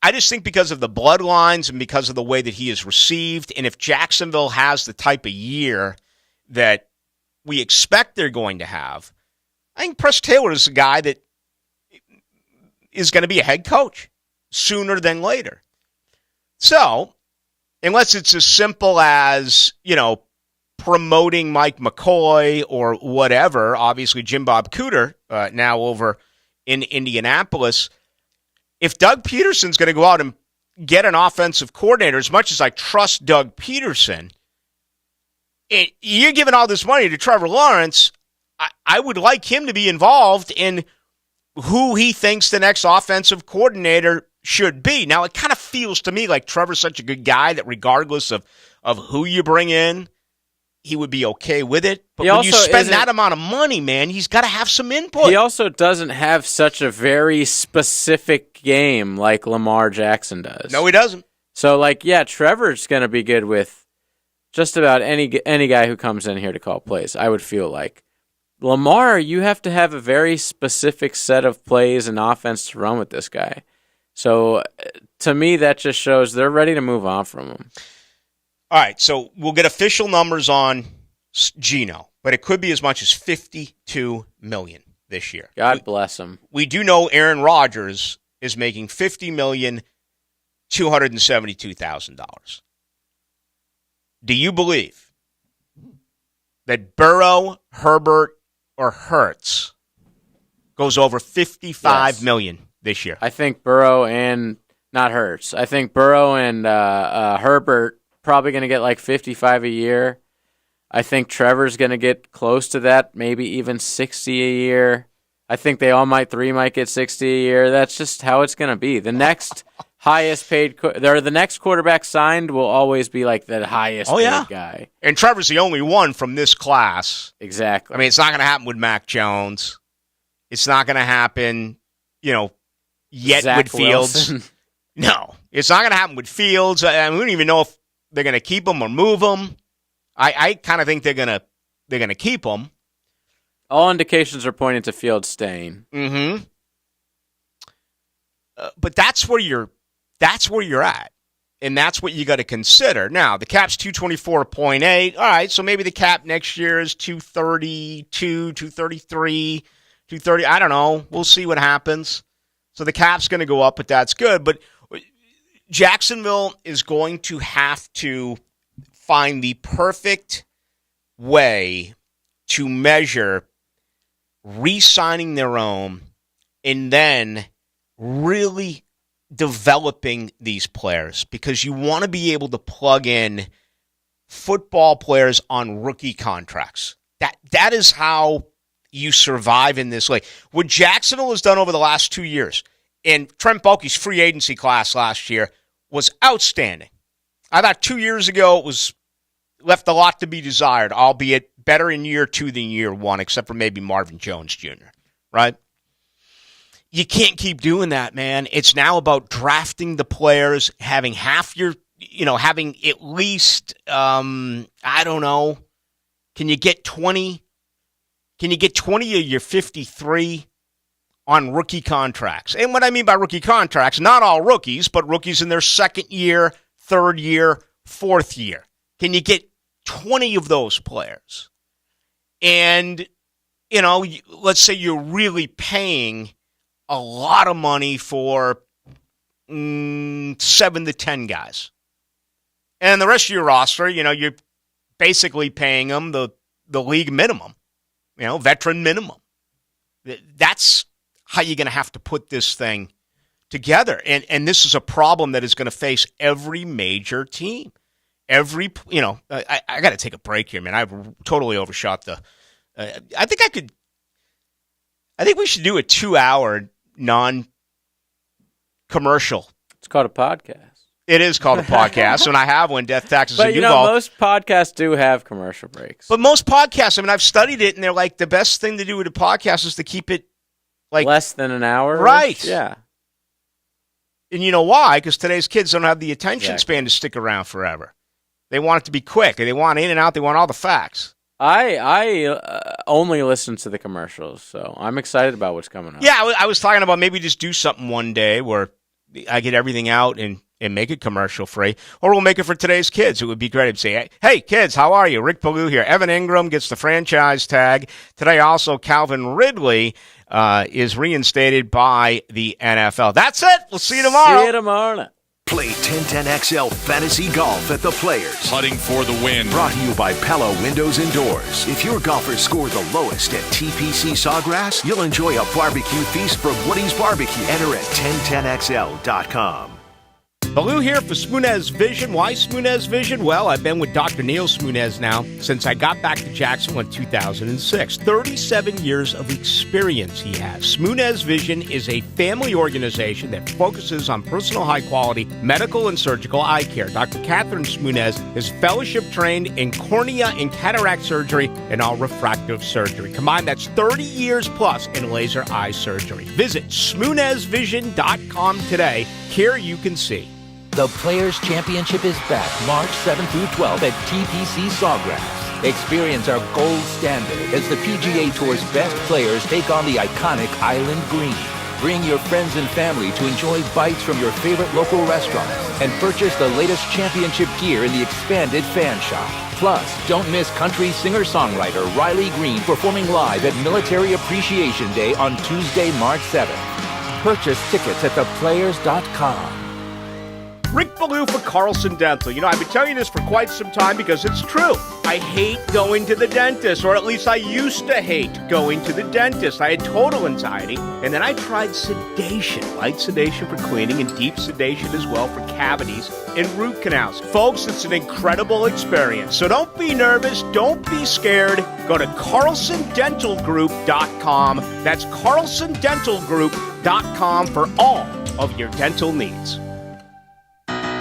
I just think because of the bloodlines and because of the way that he is received, and if Jacksonville has the type of year that we expect they're going to have, I think Press Taylor is a guy that is going to be a head coach sooner than later. So, unless it's as simple as, promoting Mike McCoy or whatever. Obviously, Jim Bob Cooter now over in Indianapolis. If Doug Peterson's going to go out and get an offensive coordinator, as much as I trust Doug Peterson, you're giving all this money to Trevor Lawrence, I would like him to be involved in who he thinks the next offensive coordinator should be. Now, it kind of feels to me like Trevor's such a good guy that regardless of who you bring in, he would be okay with it. But when you spend that amount of money, man, he's got to have some input. He also doesn't have such a very specific game like Lamar Jackson does. No, he doesn't. So, Trevor's going to be good with just about any guy who comes in here to call plays, I would feel like. Lamar, you have to have a very specific set of plays and offense to run with this guy. So, to me, that just shows they're ready to move on from him. All right, so we'll get official numbers on Geno, but it could be as much as $52 million this year. God bless him. We do know Aaron Rodgers is making $50,272,000. Do you believe that Burrow, Herbert, or Hurts goes over $55 million this year? I think Burrow and not Hurts. I think Burrow and Herbert probably going to get like 55 a year. I think Trevor's going to get close to that, maybe even 60 a year. I think they all might get 60 a year. That's just how it's going to be. The next highest paid, the next quarterback signed will always be like the highest paid guy. And Trevor's the only one from this class. Exactly. I mean, it's not going to happen with Mac Jones. It's not going to happen, yet Zach with Fields. Wilson. No, it's not going to happen with Fields. We don't even know if they're going to keep him or move him. I kind of think they're going to keep him. All indications are pointing to Fields staying. Mm-hmm. But that's where you're at, and that's what you got to consider. Now the cap's 224.8. All right, so maybe the cap next year is 232, 233, 230. I don't know. We'll see what happens. So the cap's going to go up, but that's good. But Jacksonville is going to have to find the perfect way to measure re-signing their own and then really developing these players, because you want to be able to plug in football players on rookie contracts. That is how you survive in this league. What Jacksonville has done over the last 2 years, and Trent Baalke's free agency class last year was outstanding. I thought 2 years ago it was left a lot to be desired, albeit better in year 2 than year 1, except for maybe Marvin Jones Jr., right? You can't keep doing that, man. It's now about drafting the players, having having at least, I don't know, can you get 20? Can you get 20 of your 53 on rookie contracts? And what I mean by rookie contracts, not all rookies, but rookies in their second year, third year, fourth year. Can you get 20 of those players? And, let's say you're really paying a lot of money for 7 to 10 guys. And the rest of your roster, you're basically paying them the league minimum, veteran minimum. That's how you're going to have to put this thing together. And this is a problem that is going to face every major team. I got to take a break here, man. I've totally overshot I think we should do a 2-hour non-commercial. It's called a podcast. It is called a podcast, and I have one, Death, Taxes, and Duval. Most podcasts do have commercial breaks. But most podcasts, I've studied it, and they're like, the best thing to do with a podcast is to keep it like less than an hour. Right. Yeah. And you know why? Because today's kids don't have the attention span to stick around forever. They want it to be quick. They want in and out. They want all the facts. I only listen to the commercials, so I'm excited about what's coming up. Yeah, I was talking about maybe just do something one day where I get everything out and make it commercial free, or we'll make it for today's kids. It would be great to say, hey, kids, how are you? Rick Ballou here. Evan Ingram gets the franchise tag. Today also, Calvin Ridley is reinstated by the NFL. That's it. We'll see you tomorrow. See you tomorrow. Play 1010XL Fantasy Golf at the Players. Putting for the win. Brought to you by Pella Windows and Doors. If your golfers score the lowest at TPC Sawgrass, you'll enjoy a barbecue feast from Woody's Barbecue. Enter at 1010XL.com. Ballou here for Smoonez Vision. Why Smoonez Vision? Well, I've been with Dr. Neil Smoonez now since I got back to Jacksonville in 2006. 37 years of experience he has. Smoonez Vision is a family organization that focuses on personal high-quality medical and surgical eye care. Dr. Catherine Smoonez is fellowship-trained in cornea and cataract surgery and all refractive surgery. Combined, that's 30 years plus in laser eye surgery. Visit SmoonezVision.com today. Care you can see. The Players' Championship is back March 7th through 12th at TPC Sawgrass. Experience our gold standard as the PGA Tour's best players take on the iconic Island Green. Bring your friends and family to enjoy bites from your favorite local restaurants and purchase the latest championship gear in the expanded fan shop. Plus, don't miss country singer-songwriter Riley Green performing live at Military Appreciation Day on Tuesday, March 7th. Purchase tickets at theplayers.com. Rick Ballou for Carlson Dental. I've been telling you this for quite some time because it's true. I hate going to the dentist, or at least I used to hate going to the dentist. I had total anxiety, and then I tried sedation, light sedation for cleaning and deep sedation as well for cavities and root canals. Folks, it's an incredible experience. So don't be nervous. Don't be scared. Go to CarlsonDentalGroup.com. That's CarlsonDentalGroup.com for all of your dental needs.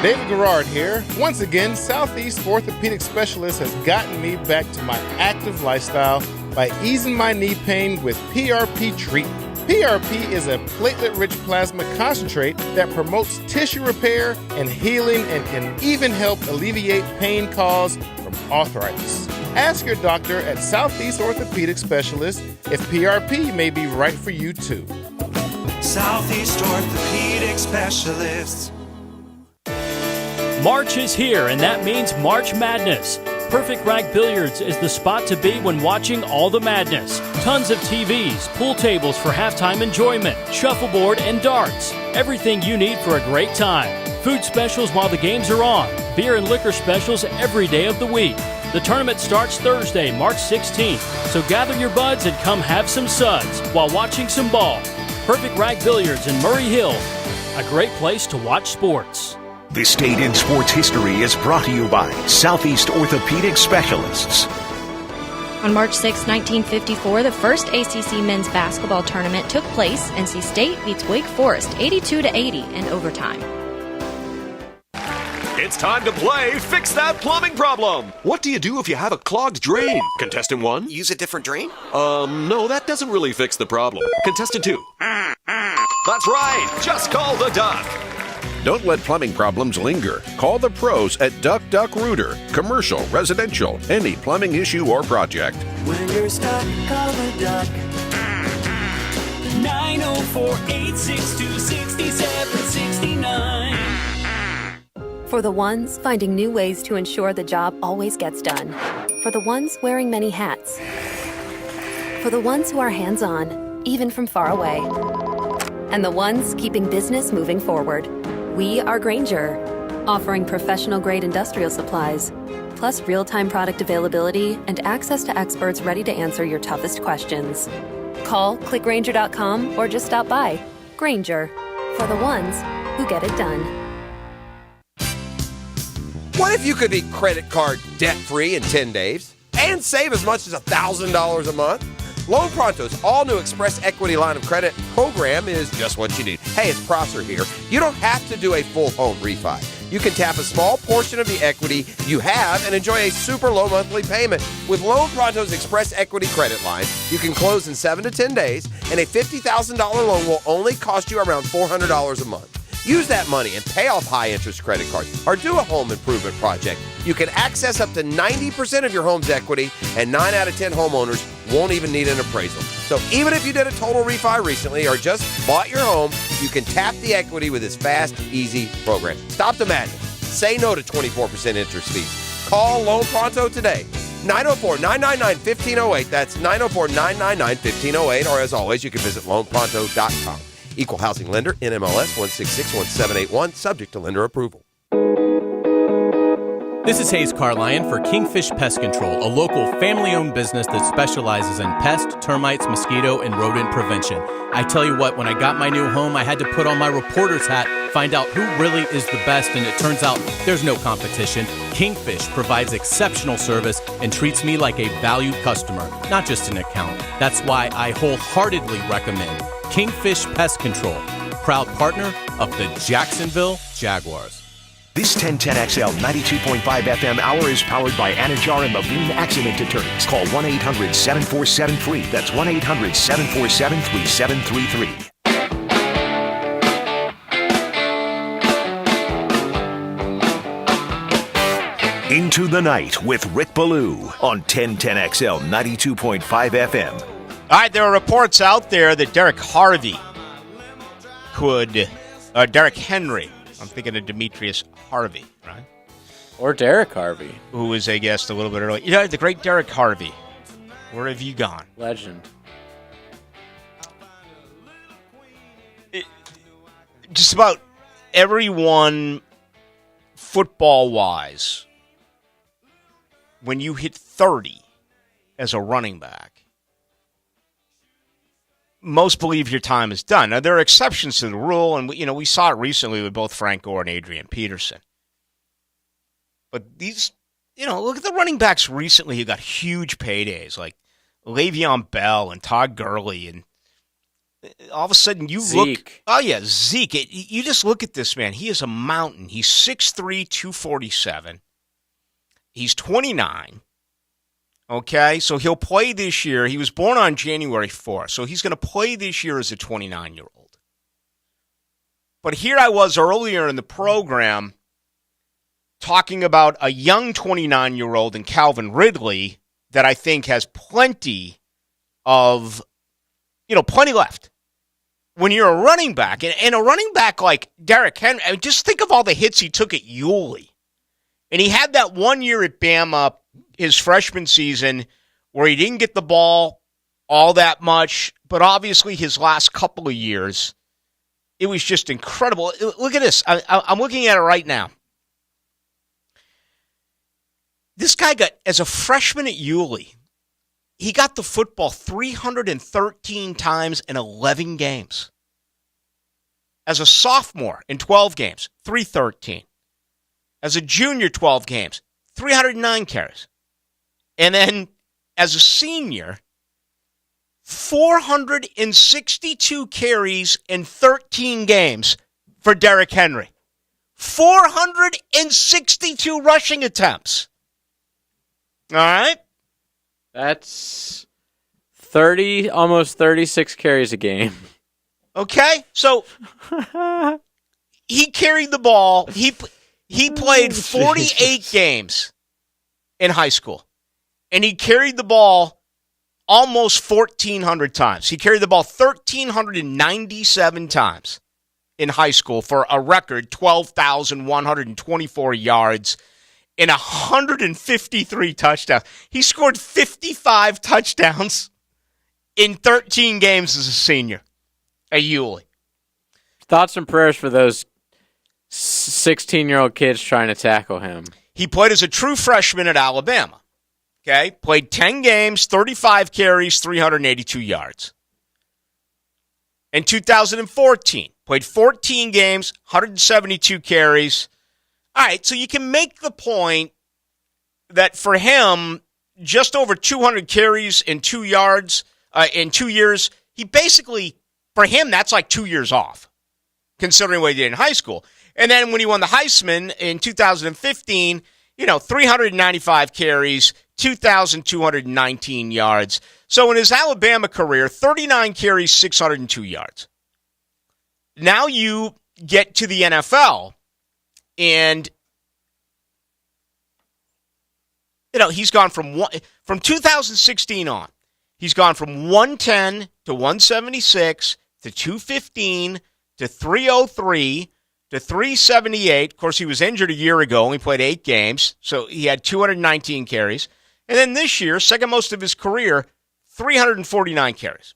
David Garrard here. Once again, Southeast Orthopedic Specialist has gotten me back to my active lifestyle by easing my knee pain with PRP treatment. PRP is a platelet-rich plasma concentrate that promotes tissue repair and healing and can even help alleviate pain caused from arthritis. Ask your doctor at Southeast Orthopedic Specialist if PRP may be right for you too. Southeast Orthopedic Specialists. March is here, and that means March Madness. Perfect Rag Billiards is the spot to be when watching all the madness. Tons of TVs, pool tables for halftime enjoyment, shuffleboard, and darts. Everything you need for a great time. Food specials while the games are on. Beer and liquor specials every day of the week. The tournament starts Thursday, March 16th, so gather your buds and come have some suds while watching some ball. Perfect Rag Billiards in Murray Hill. A great place to watch sports. This date in sports history is brought to you by Southeast Orthopedic Specialists. On March 6, 1954, the first ACC men's basketball tournament took place. NC State beats Wake Forest 82-80 in overtime. It's time to play Fix That Plumbing Problem. What do you do if you have a clogged drain? Contestant 1? Use a different drain? No, that doesn't really fix the problem. Contestant 2? That's right. Just call the duck. Don't let plumbing problems linger. Call the pros at Duck Duck Rooter. Commercial, residential, any plumbing issue or project. When you're stuck, call the duck. 904-862-6769. For the ones finding new ways to ensure the job always gets done. For the ones wearing many hats. For the ones who are hands-on, even from far away. and the ones keeping business moving forward. We are Grainger, offering professional-grade industrial supplies, plus real-time product availability and access to experts ready to answer your toughest questions. Call, clickgrainger.com, or just stop by. Grainger, for the ones who get it done. What if you could be credit card debt-free in 10 days and save as much as $1,000 a month? Loan Pronto's all-new Express Equity Line of Credit program is just what you need. Hey, it's Prosser here. You don't have to do a full home refi. You can tap a small portion of the equity you have and enjoy a super low monthly payment. With Loan Pronto's Express Equity Credit Line, you can close in 7 to 10 days, and a $50,000 loan will only cost you around $400 a month. Use that money and pay off high-interest credit cards or do a home improvement project. You can access up to 90% of your home's equity, and 9 out of 10 homeowners won't even need an appraisal. So even if you did a total refi recently or just bought your home, you can tap the equity with this fast, easy program. Stop the madness. Say no to 24% interest fees. Call Loan Pronto today. 904-999-1508. That's 904-999-1508. Or as always, you can visit loanpronto.com. Equal housing lender, NMLS 1661781, subject to lender approval. This is Hayes Carlion for Kingfish Pest Control, a local family-owned business that specializes in pest, termites, mosquito, and rodent prevention. I tell you what, when I got my new home, I had to put on my reporter's hat, find out who really is the best, and it turns out there's no competition. Kingfish provides exceptional service and treats me like a valued customer, not just an account. That's why I wholeheartedly recommend Kingfish Pest Control, proud partner of the Jacksonville Jaguars. This 1010XL 92.5 FM hour is powered by Anajar and Levine Accident Attorneys. Call 1-800-747-FREE. That's 1-800-747-3733. Into the Night with Rick Ballou on 1010XL 92.5 FM. All right, there are reports out there that Derek Henry, I'm thinking of Demetrius Harvey, right? Or Derek Harvey. Who was a guest a little bit earlier. You know, the great Derek Harvey. Where have you gone? Legend. Just about everyone, football-wise, when you hit 30 as a running back, most believe your time is done. Now, there are exceptions to the rule, and we saw it recently with both Frank Gore and Adrian Peterson. But these, look at the running backs recently who got huge paydays, like Le'Veon Bell and Todd Gurley, and all of a sudden you Zeke. look. Oh yeah, Zeke. You just look at this man. He is a mountain. He's 6'3", 247. He's 29. Okay, so he'll play this year. He was born on January 4th, so he's going to play this year as a 29-year-old. But here I was earlier in the program talking about a young 29-year-old in Calvin Ridley that I think has plenty left. When you're a running back, and a running back like Derrick Henry, I mean, just think of all the hits he took at Yulee. And he had that 1 year at Bama, his freshman season, where he didn't get the ball all that much, but obviously his last couple of years, it was just incredible. Look at this. I'm looking at it right now. This guy got, as a freshman at Yulee, he got the football 313 times in 11 games. As a sophomore in 12 games, 313. As a junior, 12 games, 309 carries. And then as a senior, 462 carries in 13 games for Derrick Henry. 462 rushing attempts. All right? That's 30, almost 36 carries a game. Okay? So he carried the ball. He played 48 games in high school. And he carried the ball almost 1,400 times. He carried the ball 1,397 times in high school for a record 12,124 yards and 153 touchdowns. He scored 55 touchdowns in 13 games as a senior at Yulee. thoughts and prayers for those 16-year-old kids trying to tackle him. He played as a true freshman at Alabama. Okay, played 10 games, 35 carries, 382 yards. In 2014, played 14 games, 172 carries. All right, so you can make the point that for him, just over 200 carries in 2 yards in 2 years, he basically, for him, that's like 2 years off, considering what he did in high school. And then when he won the Heisman in 2015, 395 carries, 2,219 yards. So in his Alabama career, 39 carries, 602 yards. Now you get to the NFL, and he's gone from 2016 on. He's gone from 110 to 176 to 215 to 303 to 378. Of course, he was injured a year ago. He played 8 games, so he had 219 carries. And then this year, second most of his career, 349 carries.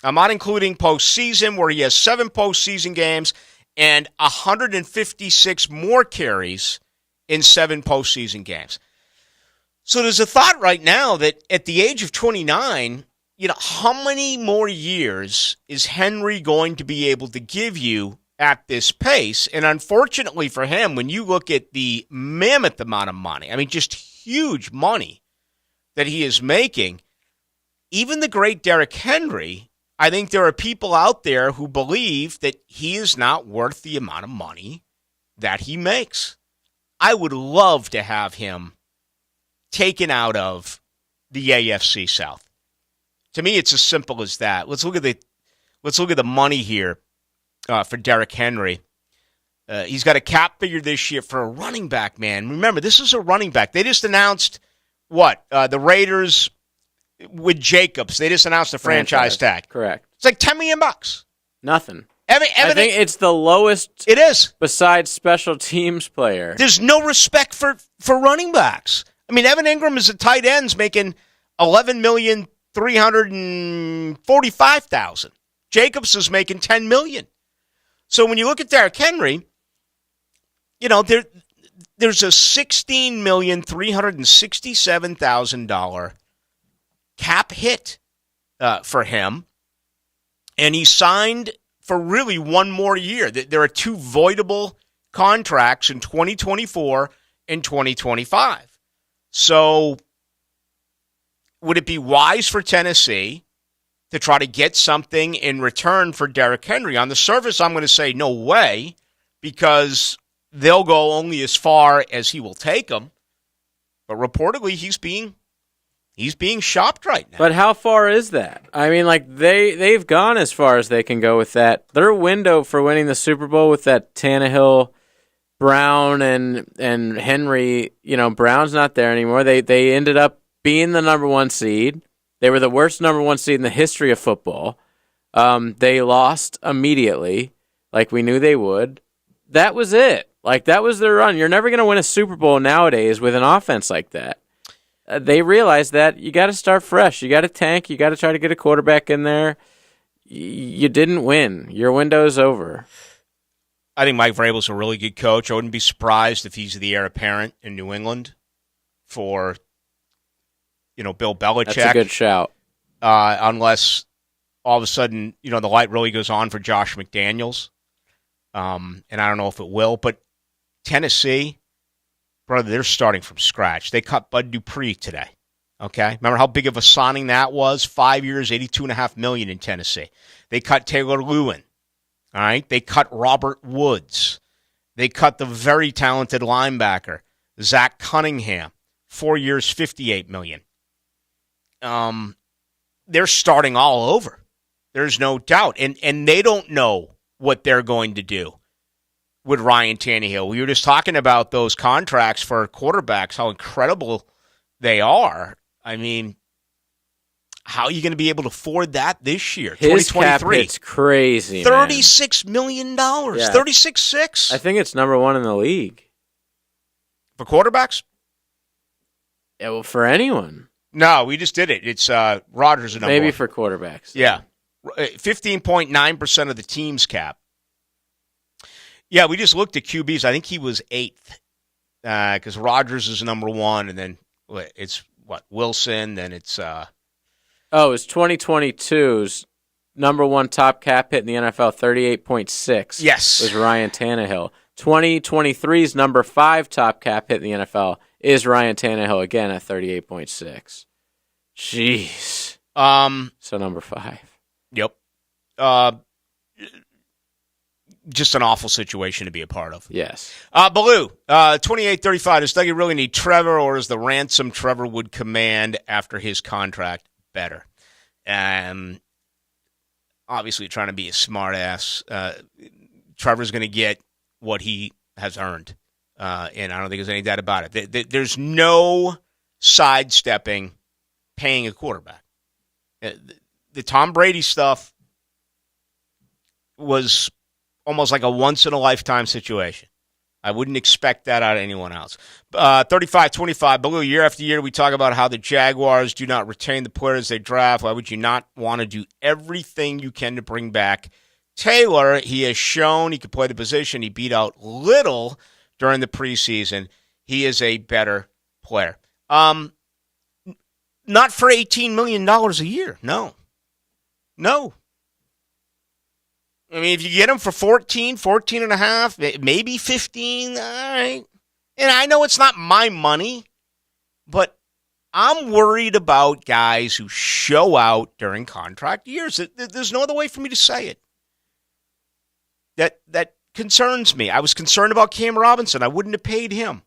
I'm not including postseason, where he has 7 postseason games and 156 more carries in 7 postseason games. So there's a thought right now that at the age of 29, how many more years is Henry going to be able to give you at this pace? And unfortunately for him, when you look at the mammoth amount of money, just huge money that he is making, even the great Derrick Henry, I think there are people out there who believe that he is not worth the amount of money that he makes. I would love to have him taken out of the AFC South. To me, it's as simple as that. Let's look at the money here for Derrick Henry. He's got a cap figure this year for a running back, man. Remember, this is a running back. They just announced the Raiders with Jacobs. They just announced the franchise tag. Correct. It's like $10 million. Nothing. I think it's the lowest. It is. Besides special teams player. There's no respect for running backs. Evan Ingram is a tight end's making $11,345,000. Jacobs is making $10 million. So when you look at Derrick Henry, there's a $16,367,000 cap hit for him, and he signed for really one more year. There are 2 voidable contracts in 2024 and 2025. So would it be wise for Tennessee to try to get something in return for Derrick Henry? On the surface, I'm going to say no way, because they'll go only as far as he will take them. But reportedly, he's being shopped right now. But how far is that? They've gone as far as they can go with that. Their window for winning the Super Bowl with that Tannehill, Brown, and Henry, Brown's not there anymore. They ended up being the number 1 seed. They were the worst number 1 seed in the history of football. They lost immediately, like we knew they would. That was it. That was their run. You're never going to win a Super Bowl nowadays with an offense like that. They realized that you got to start fresh. You got to tank. You got to try to get a quarterback in there. You didn't win. Your window's over. I think Mike Vrabel's a really good coach. I wouldn't be surprised if he's the heir apparent in New England for Bill Belichick. That's a good shout. Unless all of a sudden, the light really goes on for Josh McDaniels. And I don't know if it will, but Tennessee, brother, they're starting from scratch. They cut Bud Dupree today. Okay? Remember how big of a signing that was? 5 years, $82.5 million in Tennessee. They cut Taylor Lewin. All right? They cut Robert Woods. They cut the very talented linebacker, Zach Cunningham. 4 years, $58 million. They're starting all over. There's no doubt. And they don't know what they're going to do with Ryan Tannehill. We were just talking about those contracts for quarterbacks, how incredible they are. How are you going to be able to afford that this year? His 2023. Cap hit's crazy, $36 million. Yeah. $36.6. I think it's number 1 in the league. For quarterbacks? Yeah, well, for anyone. No, we just did it. It's Rodgers and maybe for quarterbacks. Yeah. 15.9% of the team's cap. Yeah, we just looked at QBs. I think he was 8th because Rodgers is number 1, and then it's Wilson. Then it's it's 2022's number 1 top cap hit in the NFL, 38.6. Yes, was Ryan Tannehill. 2023's number 5 top cap hit in the NFL is Ryan Tannehill again at 38.6. Jeez. So number 5. Yep. Just an awful situation to be a part of. Yes. Ballou, 28-35. Does Dougie really need Trevor, or is the ransom Trevor would command after his contract better? Obviously, trying to be a smart ass. Trevor's going to get what he has earned, and I don't think there's any doubt about it. There's no sidestepping paying a quarterback. The Tom Brady stuff was almost like a once-in-a-lifetime situation. I wouldn't expect that out of anyone else. 35-25, Ballou, year after year we talk about how the Jaguars do not retain the players they draft. Why would you not want to do everything you can to bring back Taylor? He has shown he can play the position. He beat out Little during the preseason. He is a better player. Not for $18 million a year. No. I mean, if you get him for 14 and a half, maybe 15, all right. And I know it's not my money, but I'm worried about guys who show out during contract years. There's no other way for me to say it. That concerns me. I was concerned about Cam Robinson. I wouldn't have paid him.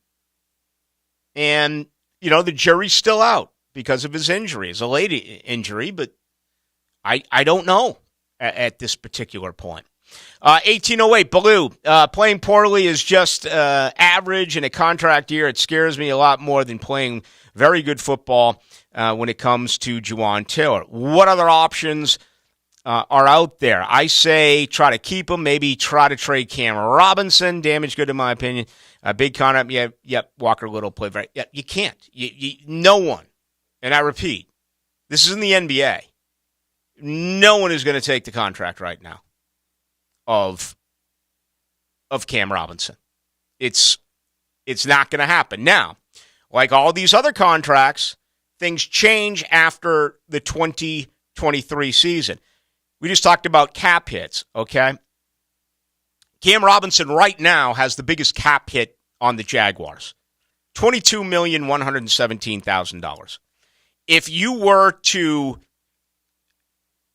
And, the jury's still out because of his injury. It's a late injury, but I don't know at this particular point. 1808, Ballou, playing poorly is just average in a contract year. It scares me a lot more than playing very good football when it comes to Juwan Taylor. What other options are out there? I say try to keep him, maybe try to trade Cam Robinson. Damage good in my opinion. Big contract, yep, Walker Little played very, yeah, you can't. No one, and I repeat, this is in the NBA. No one is going to take the contract right now of Cam Robinson. It's not going to happen. Now, like all these other contracts, things change after the 2023 season. We just talked about cap hits, okay? Cam Robinson right now has the biggest cap hit on the Jaguars, $22,117,000. If you were to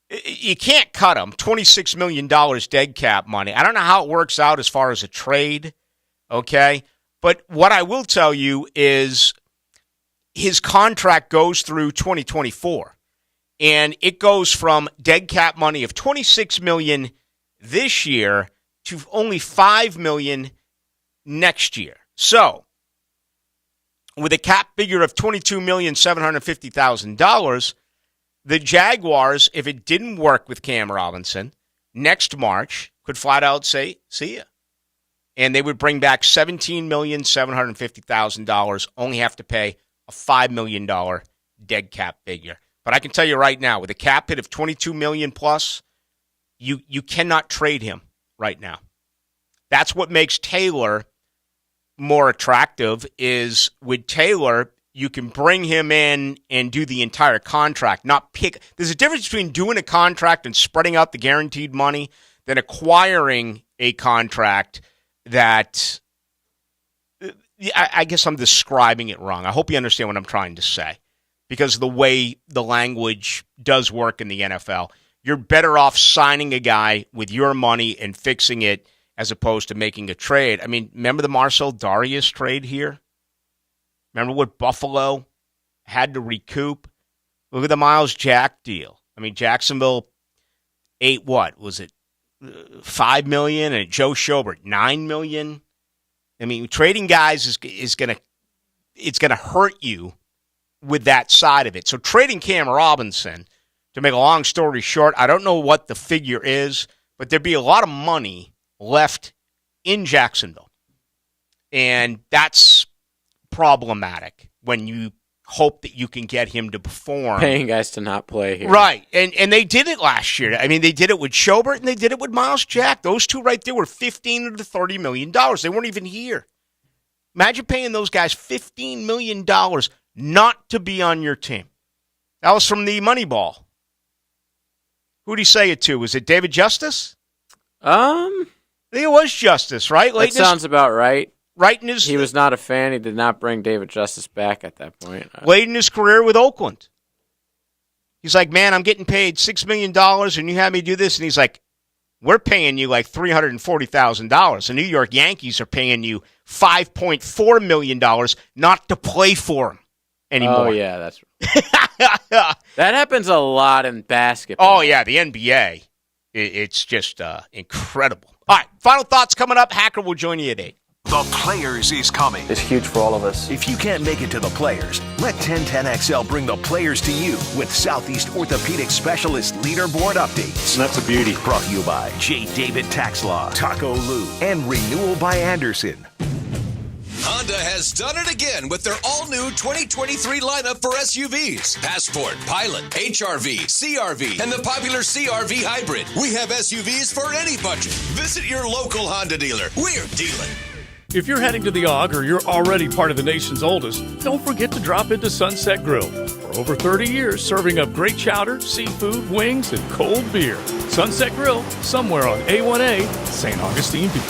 you can't cut him. $26 million dead cap money. I don't know how it works out as far as a trade, okay? But what I will tell you is his contract goes through 2024, and it goes from dead cap money of $26 million this year to only $5 million next year. So, with a cap figure of $22,750,000, the Jaguars, if it didn't work with Cam Robinson, next March could flat out say, see ya. And they would bring back $17,750,000, only have to pay a $5 million dead cap figure. But I can tell you right now, with a cap hit of $22 million plus, you cannot trade him right now. That's what makes Taylor more attractive, is with Taylor, you can bring him in and do the entire contract, not pick. There's a difference between doing a contract and spreading out the guaranteed money than acquiring a contract that, I guess I'm describing it wrong. I hope you understand what I'm trying to say, because of the way the language does work in the NFL. You're better off signing a guy with your money and fixing it as opposed to making a trade. I mean, remember the Marcel Darius trade here? Remember what Buffalo had to recoup? Look at the Miles Jack deal. I mean, Jacksonville ate what? Was it $5 million? And Joe Schobert, $9 million? I mean, trading guys is gonna hurt you with that side of it. So trading Cam Robinson, to make a long story short, I don't know what the figure is, but there'd be a lot of money left in Jacksonville. And that's problematic when you hope that you can get him to perform. Paying guys to not play here. Right, and they did it last year. I mean, they did it with Schobert and they did it with Miles Jack. Those two right there were $15 to $30 million. They weren't even here. Imagine paying those guys $15 million not to be on your team. That was from the Moneyball. Who did he say it to? Was it David Justice? I think it was Justice, right? That sounds about right. Right in his, he was not a fan. He did not bring David Justice back at that point. Late in his career with Oakland. He's like, man, I'm getting paid $6 million and you have me do this. And he's like, we're paying you like $340,000. The New York Yankees are paying you $5.4 million not to play for them anymore. Oh, yeah, that's right. That happens a lot in basketball. Oh, yeah, the NBA. It's just incredible. All right, final thoughts coming up. Hacker will join you at 8. The Players is coming. It's huge for all of us. If you can't make it to the Players, let 1010XL bring the Players to you with Southeast Orthopedic Specialist Leaderboard updates. And that's a beauty. Brought to you by J. David Tax Law, Taco Lou, and Renewal by Anderson. Honda has done it again with their all-new 2023 lineup for SUVs. Passport, Pilot, HR-V, CR-V, and the popular CR-V Hybrid. We have SUVs for any budget. Visit your local Honda dealer. We're dealing. If you're heading to the Og or you're already part of the nation's oldest, don't forget to drop into Sunset Grill. For over 30 years, serving up great chowder, seafood, wings, and cold beer. Sunset Grill, somewhere on A1A, St. Augustine Beach.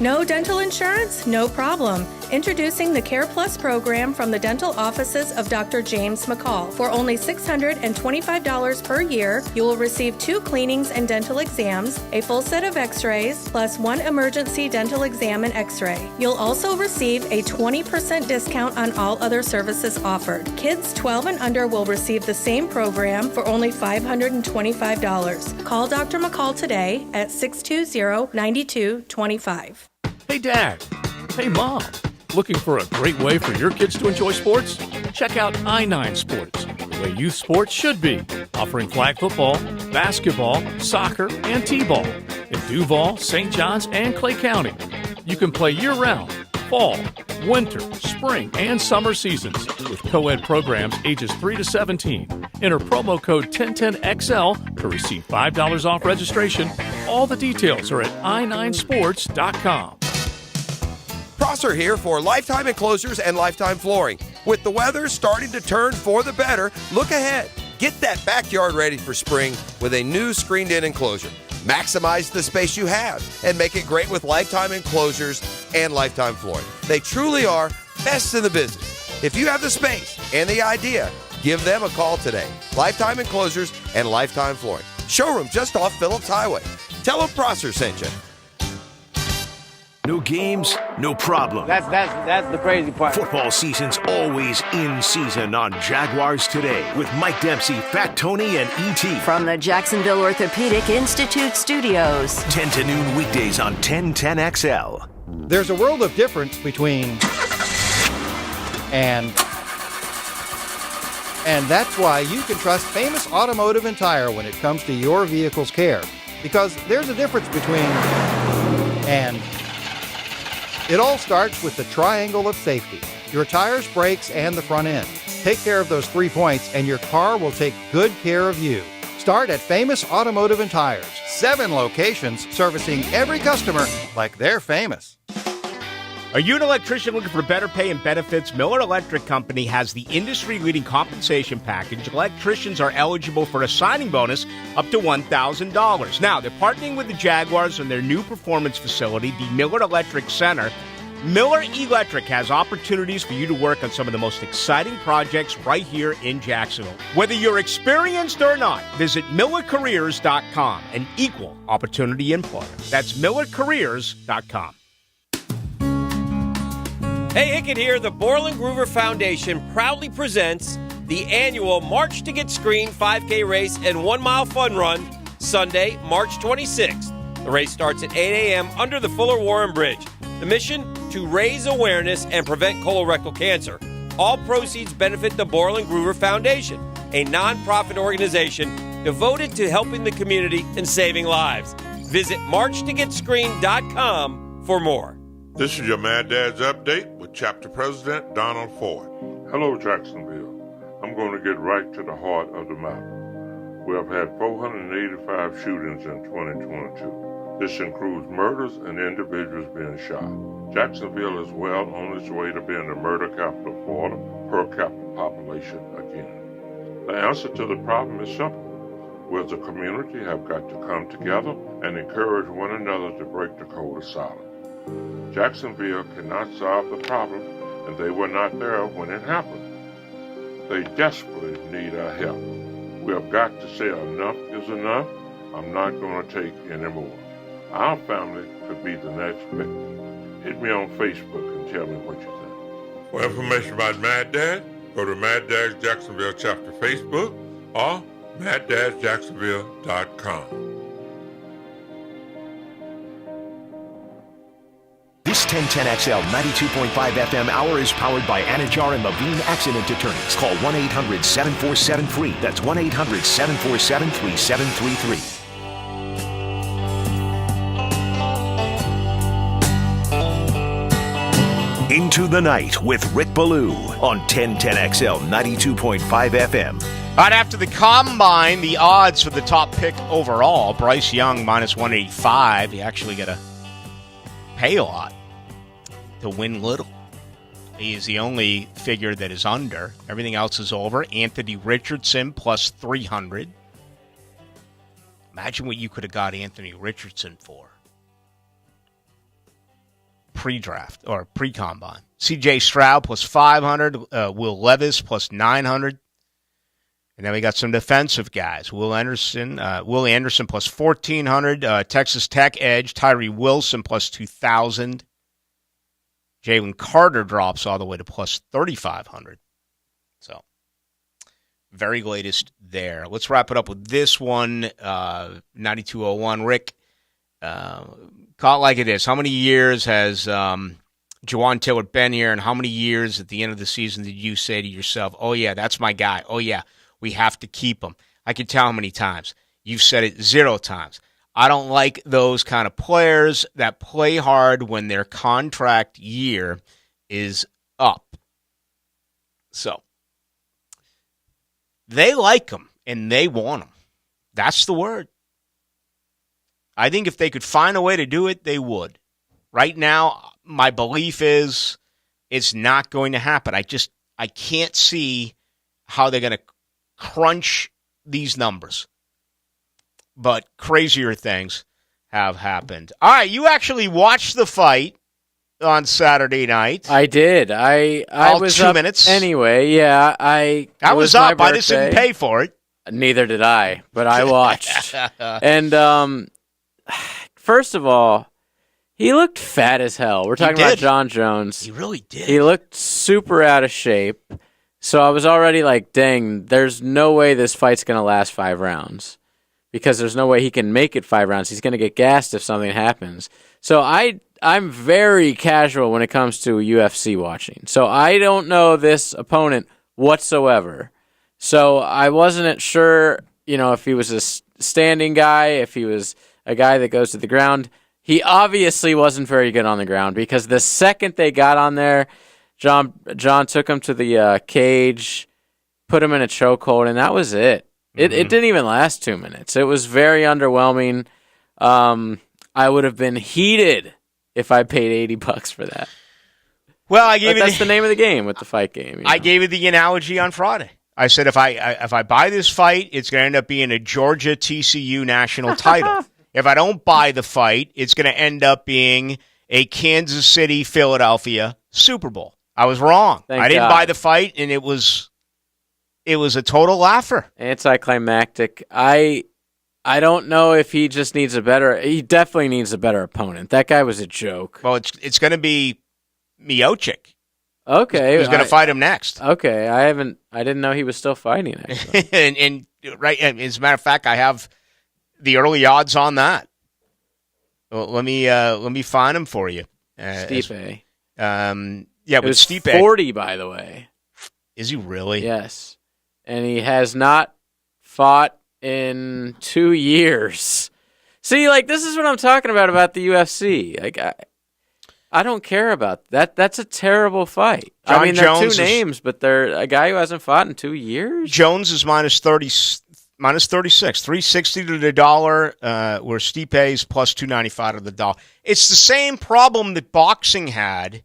No dental insurance? No problem. Introducing the Care Plus program from the dental offices of Dr. James McCall. For only $625 per year, you will receive 2 cleanings and dental exams, a full set of x-rays, plus 1 emergency dental exam and x-ray. You'll also receive a 20% discount on all other services offered. Kids 12 and under will receive the same program for only $525. Call Dr. McCall today at 620-9225. Hey, Dad. Hey, Mom. Looking for a great way for your kids to enjoy sports? Check out I-9 Sports, the way youth sports should be, offering flag football, basketball, soccer, and t-ball in Duval, St. Johns, and Clay County. You can play year-round, fall, winter, spring, and summer seasons with co-ed programs ages 3 to 17. Enter promo code 1010XL to receive $5 off registration. All the details are at i9sports.com. Prosser here for Lifetime Enclosures and Lifetime Flooring. With the weather starting to turn for the better, look ahead. Get that backyard ready for spring with a new screened-in enclosure. Maximize the space you have and make it great with Lifetime Enclosures and Lifetime Flooring. They truly are best in the business. If you have the space and the idea, give them a call today. Lifetime Enclosures and Lifetime Flooring. Showroom just off Phillips Highway. Tell them Prosser sent you. No games, no problem. That's the crazy part. Football season's always in season on Jaguars Today with Mike Dempsey, Fat Tony, and E.T. From the Jacksonville Orthopedic Institute studios. 10 to noon weekdays on 1010XL. There's a world of difference between and that's why you can trust Famous Automotive and Tire when it comes to your vehicle's care. Because there's a difference between and. It all starts with the triangle of safety. Your tires, brakes, and the front end. Take care of those 3 points and your car will take good care of you. Start at Famous Automotive and Tires. 7 locations servicing every customer like they're famous. Are you an electrician looking for better pay and benefits? Miller Electric Company has the industry-leading compensation package. Electricians are eligible for a signing bonus up to $1,000. Now, they're partnering with the Jaguars on their new performance facility, the Miller Electric Center. Miller Electric has opportunities for you to work on some of the most exciting projects right here in Jacksonville. Whether you're experienced or not, visit MillerCareers.com, an equal opportunity employer. That's MillerCareers.com. Hey, Hickett here. The Borland Groover Foundation proudly presents the annual March to Get Screened 5K race and 1 mile fun run Sunday, March 26th. The race starts at 8 a.m. under the Fuller Warren Bridge. The mission? To raise awareness and prevent colorectal cancer. All proceeds benefit the Borland Groover Foundation, a nonprofit organization devoted to helping the community and saving lives. Visit marchtogetscreened.com for more. This is your Mad Dad's Update with Chapter President Donald Ford. Hello, Jacksonville. I'm going to get right to the heart of the matter. We have had 485 shootings in 2022. This includes murders and individuals being shot. Jacksonville is well on its way to being the murder capital of Florida per capita population again. The answer to the problem is simple. We as a community have got to come together and encourage one another to break the code of silence. Jacksonville cannot solve the problem, and they were not there when it happened. They desperately need our help. We have got to say enough is enough. I'm not going to take any more. Our family could be the next victim. Hit me on Facebook and tell me what you think. For information about Mad Dad, go to Mad Dad's Jacksonville chapter Facebook or maddadjacksonville.com. This 1010XL 92.5 FM hour is powered by Anajar and Levine Accident Attorneys. Call 1-800-747-FREE. That's 1-800-747-3733. Into the Night with Rick Ballou on 1010XL 92.5 FM. All right, after the combine, the odds for the top pick overall, Bryce Young minus 185. You actually got to pay a lot to win little. He is the only figure that is under. Everything else is over. Anthony Richardson plus 300. Imagine what you could have got Anthony Richardson for. Pre-draft or pre-combine. C.J. Stroud plus 500. Will Levis plus 900. And then we got some defensive guys. Will Anderson plus 1,400. Texas Tech edge. Tyree Wilson plus 2,000. Jalen Carter drops all the way to plus 3,500. So, very latest there. Let's wrap it up with this one. 9201. Rick, call it like it is. How many years has Juwan Taylor been here, and how many years at the end of the season did you say to yourself, oh, yeah, that's my guy. Oh, yeah, we have to keep him. I can tell how many times. You've said it 0 times. I don't like those kind of players that play hard when their contract year is up. So, they like him, and they want him. That's the word. I think if they could find a way to do it, they would. Right now, my belief is it's not going to happen. I can't see how they're going to crunch these numbers. But crazier things have happened. All right, you actually watched the fight on Saturday night. I did. I was 2 up minutes anyway. Yeah, I was up. I just didn't pay for it. Neither did I, but I watched. And first of all, he looked fat as hell. We're talking about John Jones. He really did. He looked super out of shape. So I was already like, dang, there's no way this fight's going to last 5 rounds. Because there's no way he can make it 5 rounds. He's going to get gassed if something happens. So I'm very casual when it comes to UFC watching. So I don't know this opponent whatsoever. So I wasn't sure, if he was a standing guy, if he was a guy that goes to the ground. He obviously wasn't very good on the ground because the second they got on there, John took him to the cage, put him in a chokehold, and that was it. It didn't even last 2 minutes. It was very underwhelming. I would have been heated if I paid $80 for that. Well, that's the name of the game with the fight game. I gave you the analogy on Friday. I said if I buy this fight, it's going to end up being a Georgia TCU national title. If I don't buy the fight, it's going to end up being a Kansas City Philadelphia Super Bowl. I was wrong. I didn't buy the fight, and it was a total laugher. Anticlimactic. I don't know if he just needs he definitely needs a better opponent. That guy was a joke. Well, it's going to be Miocic. Okay. Who's going to fight him next? Okay. I didn't know he was still fighting, actually. and right, as a matter of fact, I have the early odds on that. Well, let me find him for you. Stipe. Yeah, with Stipe. 40, by the way. Is he really? Yes. And he has not fought in 2 years. See, this is what I'm talking about the UFC. I don't care about that. That's a terrible fight. John I mean, they're Jones two names, but they're a guy who hasn't fought in 2 years. Jones is minus 36, 360 to the dollar, where Stipe is plus 295 to the dollar. It's the same problem that boxing had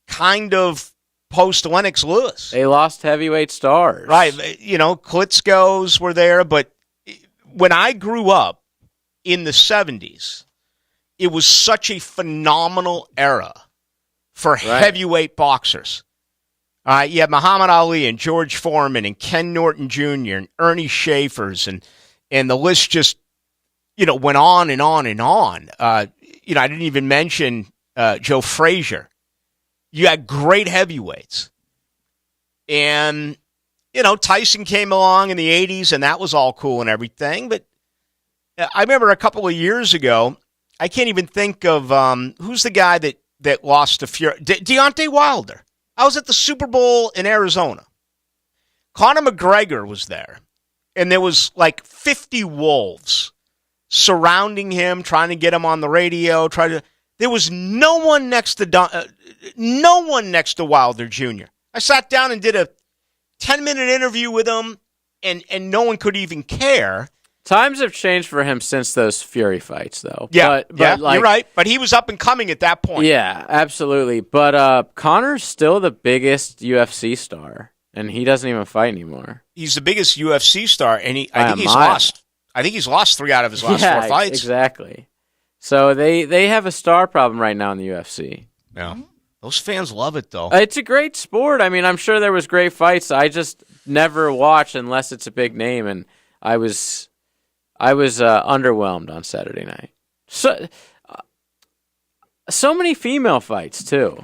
kind of post Lennox Lewis. They lost heavyweight stars. Right. You know, Klitschko's were there, but when I grew up in the 70s, it was such a phenomenal era for heavyweight boxers. You had Muhammad Ali and George Foreman and Ken Norton Jr. and Ernie Schaefer's and the list just, went on and on and on. I didn't even mention Joe Frazier. You had great heavyweights. And, Tyson came along in the 80s, and that was all cool and everything. But I remember a couple of years ago, I can't even think of who's the guy that lost to Fury. Deontay Wilder. I was at the Super Bowl in Arizona. Conor McGregor was there, and there was like 50 wolves surrounding him, trying to get him on the radio. There was no one next to Wilder Jr. I sat down and did a 10-minute interview with him, and no one could even care. Times have changed for him since those Fury fights, though. Yeah, you're right. But he was up and coming at that point. Yeah, absolutely. But Conor's still the biggest UFC star, and he doesn't even fight anymore. He's the biggest UFC star, and I think he's lost. I think he's lost 3 out of his last 4 fights. Exactly. So they have a star problem right now in the UFC. Yeah. Those fans love it, though. It's a great sport. I mean, I'm sure there was great fights. I just never watch unless it's a big name, and I was underwhelmed on Saturday night. So many female fights, too.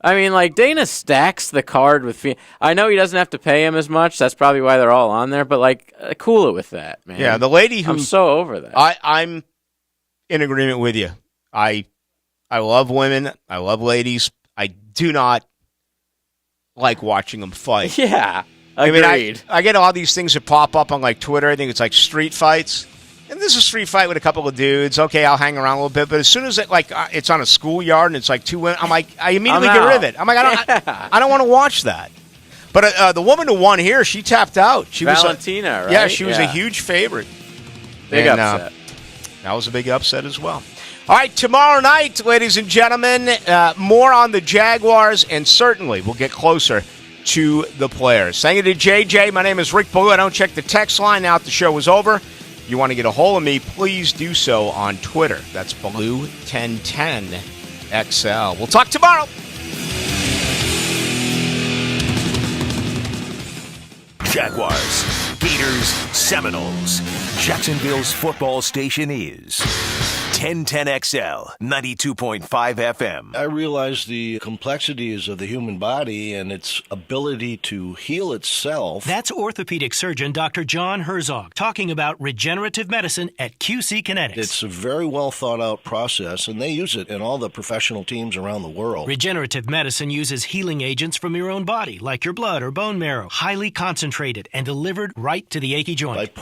I mean, like, Dana stacks the card with I know he doesn't have to pay him as much. That's probably why they're all on there. But, like, cool it with that, man. Yeah, the lady who... I'm so over that. I'm in agreement with you. I love women. I love ladies. I do not like watching them fight. Yeah, agreed. I mean, I get all these things that pop up on, like, Twitter. I think it's, like, street fights. And this is a street fight with a couple of dudes. Okay, I'll hang around a little bit. But as soon as it's on a schoolyard and it's like 2 women, I'm like, I immediately get rid of it. I'm like, I don't want to watch that. But the woman who won here, she tapped out. She Valentina, right? Yeah, she was a huge favorite. Big upset. That was a big upset as well. All right, tomorrow night, ladies and gentlemen, more on the Jaguars, and certainly we'll get closer to the players. Thank you to JJ. My name is Rick Ballou. I don't check the text line now that the show is over. If you want to get a hold of me, please do so on Twitter. That's Ballou1010XL. We'll talk tomorrow. Jaguars, Gators, Seminoles. Jacksonville's football station is 1010XL, 92.5 FM. I realize the complexities of the human body and its ability to heal itself. That's orthopedic surgeon Dr. John Herzog talking about regenerative medicine at QC Kinetics. It's a very well thought out process, and they use it in all the professional teams around the world. Regenerative medicine uses healing agents from your own body, like your blood or bone marrow, highly concentrated and delivered right to the achy joint.